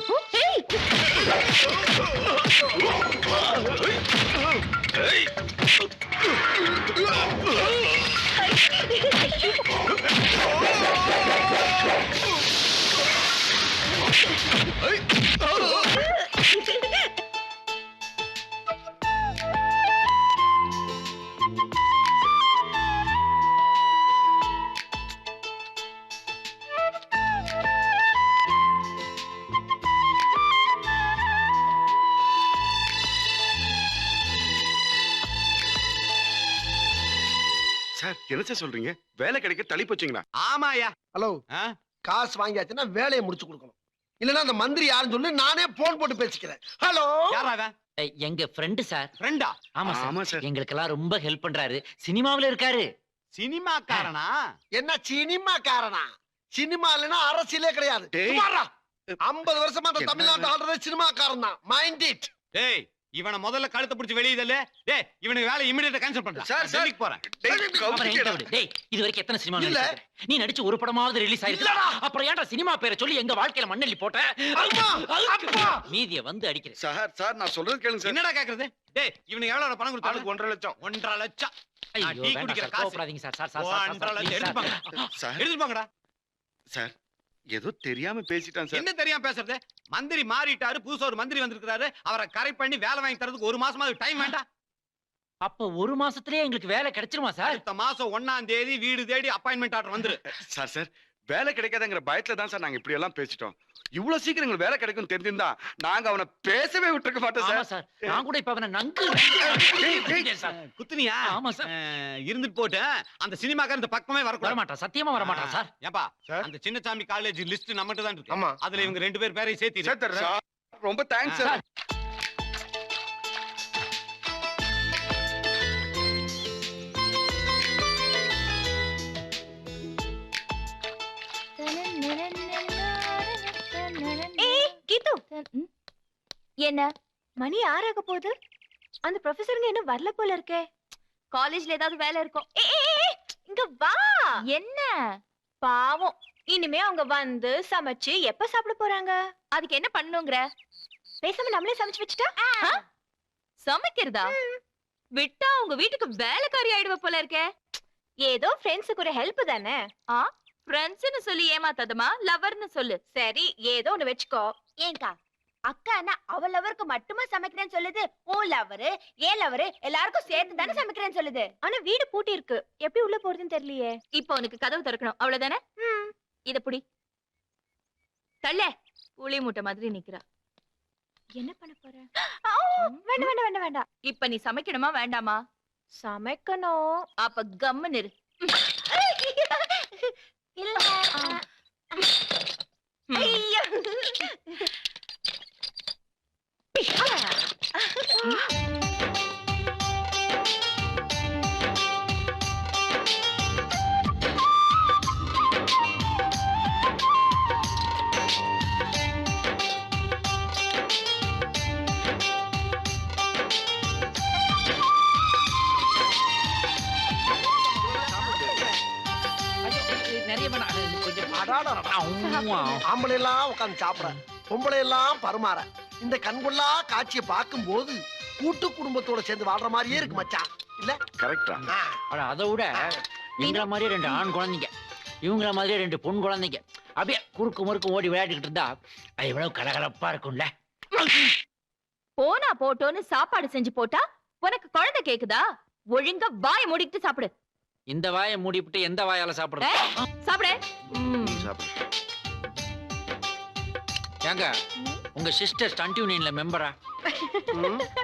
[SPEAKER 1] Sir என்ன சார் சொல்றீங்க? வேலை கிடைக்க தள்ளி போச்சுங்களா?
[SPEAKER 5] ஆமாயா.
[SPEAKER 3] ஹலோ, காசு வாங்கியாச்சுன்னா வேலையை முடிச்சு கொடுக்கணும். இல்லன்னா அந்த மந்திரி யாருன்னு சொல்லி நானே போன் போட்டு பேசிக்கிறேன். ஹலோ,
[SPEAKER 5] யாரா அவன்?
[SPEAKER 2] எங்க ஃப்ரெண்டு சார்.
[SPEAKER 5] ஃப்ரெண்டா?
[SPEAKER 2] ஆமா
[SPEAKER 1] ஆமா
[SPEAKER 2] சார்.
[SPEAKER 1] சார்.
[SPEAKER 2] எங்களுக்கெல்லாம் ரொம்ப ஹெல்ப் பண்றாரு. சினிமாவுல இருக்காரு.
[SPEAKER 5] சினிமாக்காரனா?
[SPEAKER 3] என்ன சினிமா காரனா? சினிமா இல்லைன்னா அரசியலே கிடையாது.
[SPEAKER 1] டேய்.
[SPEAKER 3] சும்மாடா. 50 வருஷமா அந்த
[SPEAKER 1] என்ன
[SPEAKER 3] தமிழ்நாட்டு ஆடுறதே சினிமா காரன் தான். Mind it.
[SPEAKER 5] டேய் இவனை முதல்ல கழுத்தை பிடிச்சு வெளியே தள்ளு. டேய் இவனுக்கு வேலை இமிடியேட்டா கேன்சல் பண்றா.
[SPEAKER 1] Sir, sir.
[SPEAKER 5] டெல்லிக்கு போறேன்.
[SPEAKER 1] டேய்,
[SPEAKER 2] அவரை
[SPEAKER 1] கவுத்துக்கேடா.
[SPEAKER 2] என்கிட்ட விடு. டேய் இது வரைக்கும் எத்தனை சினிமா
[SPEAKER 3] இல்ல.
[SPEAKER 2] நடிச்சிருக்க? நீ நடிச்சு ஒரு படமாவது ரிலீஸ் ஆயிருக்கு.
[SPEAKER 3] இல்லடா.
[SPEAKER 2] அப்புறம் ஏன்டா சினிமா பேரை சொல்லி எங்க வாழ்க்கையில மண்ணள்ளி போட்ட?
[SPEAKER 3] அம்மா, அப்பா.
[SPEAKER 2] மீதிய வந்து அடிக்கிறேன்.
[SPEAKER 1] சார் நான் சொல்றது கேளுங்க சார்.
[SPEAKER 5] என்னடா கேக்குறது? டேய் இவனுக்கு எவ்வளவு பணம் கொடுத்தாலும்?
[SPEAKER 1] ஆளுக்கு 1.5 லட்சம்.
[SPEAKER 5] 1.5 லட்சம்.
[SPEAKER 2] ஐயோ
[SPEAKER 5] டீ
[SPEAKER 2] வேண்டாம்
[SPEAKER 5] குடிக்கிற
[SPEAKER 2] சார்,
[SPEAKER 5] காசு.
[SPEAKER 2] கோவப்படாதீங்க சார். சார்
[SPEAKER 5] 1.5 லட்சம் எடுத்துப்பாங்க.
[SPEAKER 1] சார்
[SPEAKER 5] எடுத்துப்பாங்கடா.
[SPEAKER 1] சார் ஏதோ தெரியாம பேசிட்டான் சார்.
[SPEAKER 5] என்ன தெரியாம பேசுறது? மந்திரி மாறிட்டாரு, புதுசா ஒரு மந்திரி வந்திருக்காரு. அவரை கரெக்ட் பண்ணி வேலை வாங்கி தரதுக்கு 1 மாசமா டைம் வேண்டாம்.
[SPEAKER 2] அப்ப ஒரு மாசத்திலேயே எங்களுக்கு வேலை கிடைச்சிருமா சார்?
[SPEAKER 5] அடுத்த மாசம் 1ஆம் தேதி வீடு தேடி அப்பாயின்மெண்ட் ஆர்டர் வந்துரு.
[SPEAKER 1] சார் வேலை கிடைக்காதங்கிற பயத்துல தான் சார் நாங்க இப்படி எல்லாம் பேசிட்டோம். இவ்வளவு சீக்கிரம் எங்களுக்கு வேலை கிடைக்கும் தெரிஞ்சிருந்தா நாங்க அவனை பேசவே விட்டுருக்க மாட்டோம்
[SPEAKER 2] ஆமா
[SPEAKER 1] சார்.
[SPEAKER 2] சார், நான் கூட இப்ப அவனை நங்கு சார்.
[SPEAKER 5] குத்துனியா?
[SPEAKER 2] ஆமா சார்.
[SPEAKER 5] இருந்துட்டு போட்டு அந்த சினிமாக்கார இந்த பக்கமே
[SPEAKER 2] வர மாட்டான், சத்தியமா வர மாட்டான் சார்.
[SPEAKER 5] ஏப்பா
[SPEAKER 3] சார்.
[SPEAKER 5] அந்த சின்னசாமி காலேஜ் லிஸ்ட் நம்மகிட்ட தான் இருக்கு.
[SPEAKER 3] ஆமா.
[SPEAKER 5] அதுல இவங்க 2 பேர் பேரையும் சேர்த்து
[SPEAKER 1] சார் ரொம்ப தேங்க்ஸ் சார்.
[SPEAKER 6] ஏய் கீது,
[SPEAKER 10] என்ன
[SPEAKER 6] மணி 6 ஆக போகுது. அந்த ப்ரொஃபசருங்க இன்னும் வரல போல இருக்கே.
[SPEAKER 10] காலேஜ்ல ஏதாவது வேலை இருக்கும்?
[SPEAKER 6] இங்க வா.
[SPEAKER 10] என்ன
[SPEAKER 6] பாவம், இனிமே அவங்க வந்து சமைச்சு எப்ப சாப்பிட போறாங்க?
[SPEAKER 10] அதுக்கு என்ன பண்ணுங்கிற?
[SPEAKER 6] பேசாம நம்மளே சமைச்சு வச்சுட்டா?
[SPEAKER 10] சமைக்கிறதா? விட்டா உங்க வீட்டுக்கு வேலைக்காரி ஆயிடுவ போல இருக்கே.
[SPEAKER 6] ஏதோ ஃப்ரெண்ட்ஸுக்கு ஒரு ஹெல்ப் தானே.
[SPEAKER 10] ஃப்ரெண்ட்ஸ்னு சொல்லி ஏமாத்தாதமா, லவர்னு சொல்லு.
[SPEAKER 6] சரி, ஏதோ ஒண்ணு வெச்சுக்கோ.
[SPEAKER 12] ஏங்கா அக்கா என்ன அவ லவருக்கு மட்டுமா சமைக்கிறேன்னு சொல்லுது? ஓ லவரு ஏன் லவரு எல்லாருக்கும் சேர்த்து தானே சமைக்கிறேன்னு சொல்லுது.
[SPEAKER 6] ஆனா வீடு பூட்டி இருக்கு, எப்படி உள்ள போறதுன்னு தெரியலையே.
[SPEAKER 10] இப்போ உனக்கு கதவு திறக்கணும், அவ்வளவுதானே? இத புடி. தள்ள புளி மூட்டை மாதிரி நிக்கிறா.
[SPEAKER 6] என்ன பண்ண போற? வேண்டாம் வேண்டாம் வேண்டாம் வேண்டாம்.
[SPEAKER 10] இப்ப நீ சமைக்கணுமா வேண்டாமா?
[SPEAKER 6] சமைக்கணும்.
[SPEAKER 10] அப்ப கம்முன்னு இரு.
[SPEAKER 12] இல்ல
[SPEAKER 6] ஐயோ.
[SPEAKER 2] நிறைய வேணாம், கொஞ்சம்
[SPEAKER 3] ஆம்பளை எல்லாம் உட்காந்து சாப்பிட, பொம்பளை எல்லாம் பருமாற, இந்த கண்கொள்ளா காட்சியை பார்க்கும் போது கூட்டு குடும்பத்தோட சேர்ந்து வாழ்ற மாதிரியே இருக்கு மச்சான். இல்ல
[SPEAKER 1] கரெக்டா?
[SPEAKER 2] அதை விட எங்களை மாதிரியே 2 ஆண் குழந்தைங்க, இவங்கள மாதிரியே 2 பொன் குழந்தைங்க அப்படியே குறுக்கு முறுக்கு ஓடி விளையாடிக்கிட்டு இருந்தா அது எவ்வளவு கலகலப்பா இருக்கும்ல.
[SPEAKER 10] போனா போட்டோன்னு சாப்பாடு செஞ்சு போட்டா உனக்கு குழந்தை கேக்குதா? ஒழுங்கா வாயை மூடிட்டு சாப்பிடு.
[SPEAKER 2] இந்த வாயை மூடிவிட்டு எந்த வாயால சாப்பிடுறது?
[SPEAKER 10] சாப்பிடு.
[SPEAKER 2] ஏங்க உங்க சிஸ்டர் ஸ்டண்ட் யூனியன்ல மெம்பரா?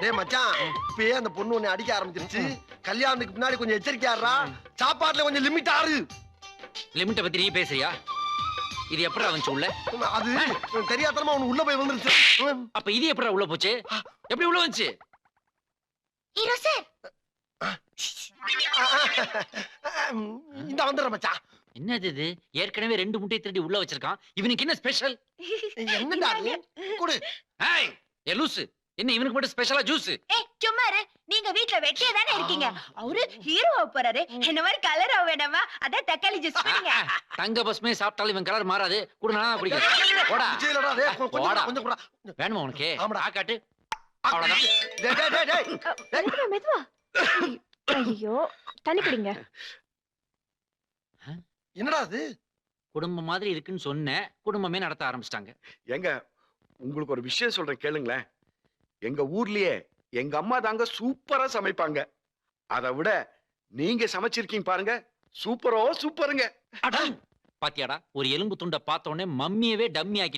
[SPEAKER 3] டேய் மச்சான், இப்பயே அந்த பொண்ணு உன்னை அடிக்க ஆரம்பிச்சிருச்சு. கல்யாணத்துக்கு முன்னாடி கொஞ்சம் எச்சரிக்கையாடுறா. சாப்பாட்டுல கொஞ்சம் லிமிட் ஆறு.
[SPEAKER 2] லிமிட்ட பத்தி நீ பேசுறியா? இது எப்படா வந்துச்சு உள்ள?
[SPEAKER 3] அது தெரியாதனமா உனக்கு உள்ள போய் வந்துருச்சு.
[SPEAKER 2] அப்ப இது எப்படா உள்ள போச்சு? எப்படி உள்ள வந்துச்சு?
[SPEAKER 12] ஹீரோ சார்
[SPEAKER 3] இந்த வந்துடுற மச்சான்.
[SPEAKER 2] என்னது இது? ஏற்கனவே 2 முட்டையை திருடி உள்ள வச்சிருக்கான். இவனுக்கு என்ன ஸ்பெஷல்?
[SPEAKER 3] என்னடா குடு.
[SPEAKER 2] ஏய் ஏ லூசு, என்ன இவனுக்கு மட்டும் ஸ்பெஷலா ஜூஸ்?
[SPEAKER 12] ஏய் சும்மா இரு, நீங்க வீட்ல வெட்டியா தானே இருக்கீங்க. அவரு ஹீரோவா போறாரு, என்ன மாதிரி கலரா வேணாமா? அதான் தக்காளி ஜூஸ் குடிங்க.
[SPEAKER 2] தங்க பஸ்மே சாப்பிட்டாலும் இவன் கலர் மாறாது. குடு, நான் குடிக்கிறேன். போடா
[SPEAKER 3] விஜயலடா, டேய் கொஞ்சம் கொஞ்சம் குடா.
[SPEAKER 2] வேணுமா உனக்கு?
[SPEAKER 3] ஆமாடா.
[SPEAKER 2] காட்டு. அவ்வளவுதான்.
[SPEAKER 3] டேய் டேய் டேய் டேய்.
[SPEAKER 6] மெதுவா மெதுவா. ஐயோ, தண்ணி குடிங்க.
[SPEAKER 3] என்னடா இது?
[SPEAKER 2] குடும்பம் மாதிரி இருக்குன்னு சொன்னேன், குடும்பமே நடத்த ஆரம்பிச்சிட்டாங்க.
[SPEAKER 1] எங்க உங்களுக்கு ஒரு விஷயம் சொல்றேன் கேளுங்களேன். எங்க ஊர்லயே எங்க அம்மா தாங்க சூப்பரா சமைப்பாங்க. அதை விட நீங்க சமைச்சிருக்கீங்க பாருங்க, சூப்பரோ சூப்பருங்க.
[SPEAKER 2] பாத்தியாடா, ஒரு எலும்பு துண்டை பார்த்த உடனே மம்மியவே டம்மி ஆக்கி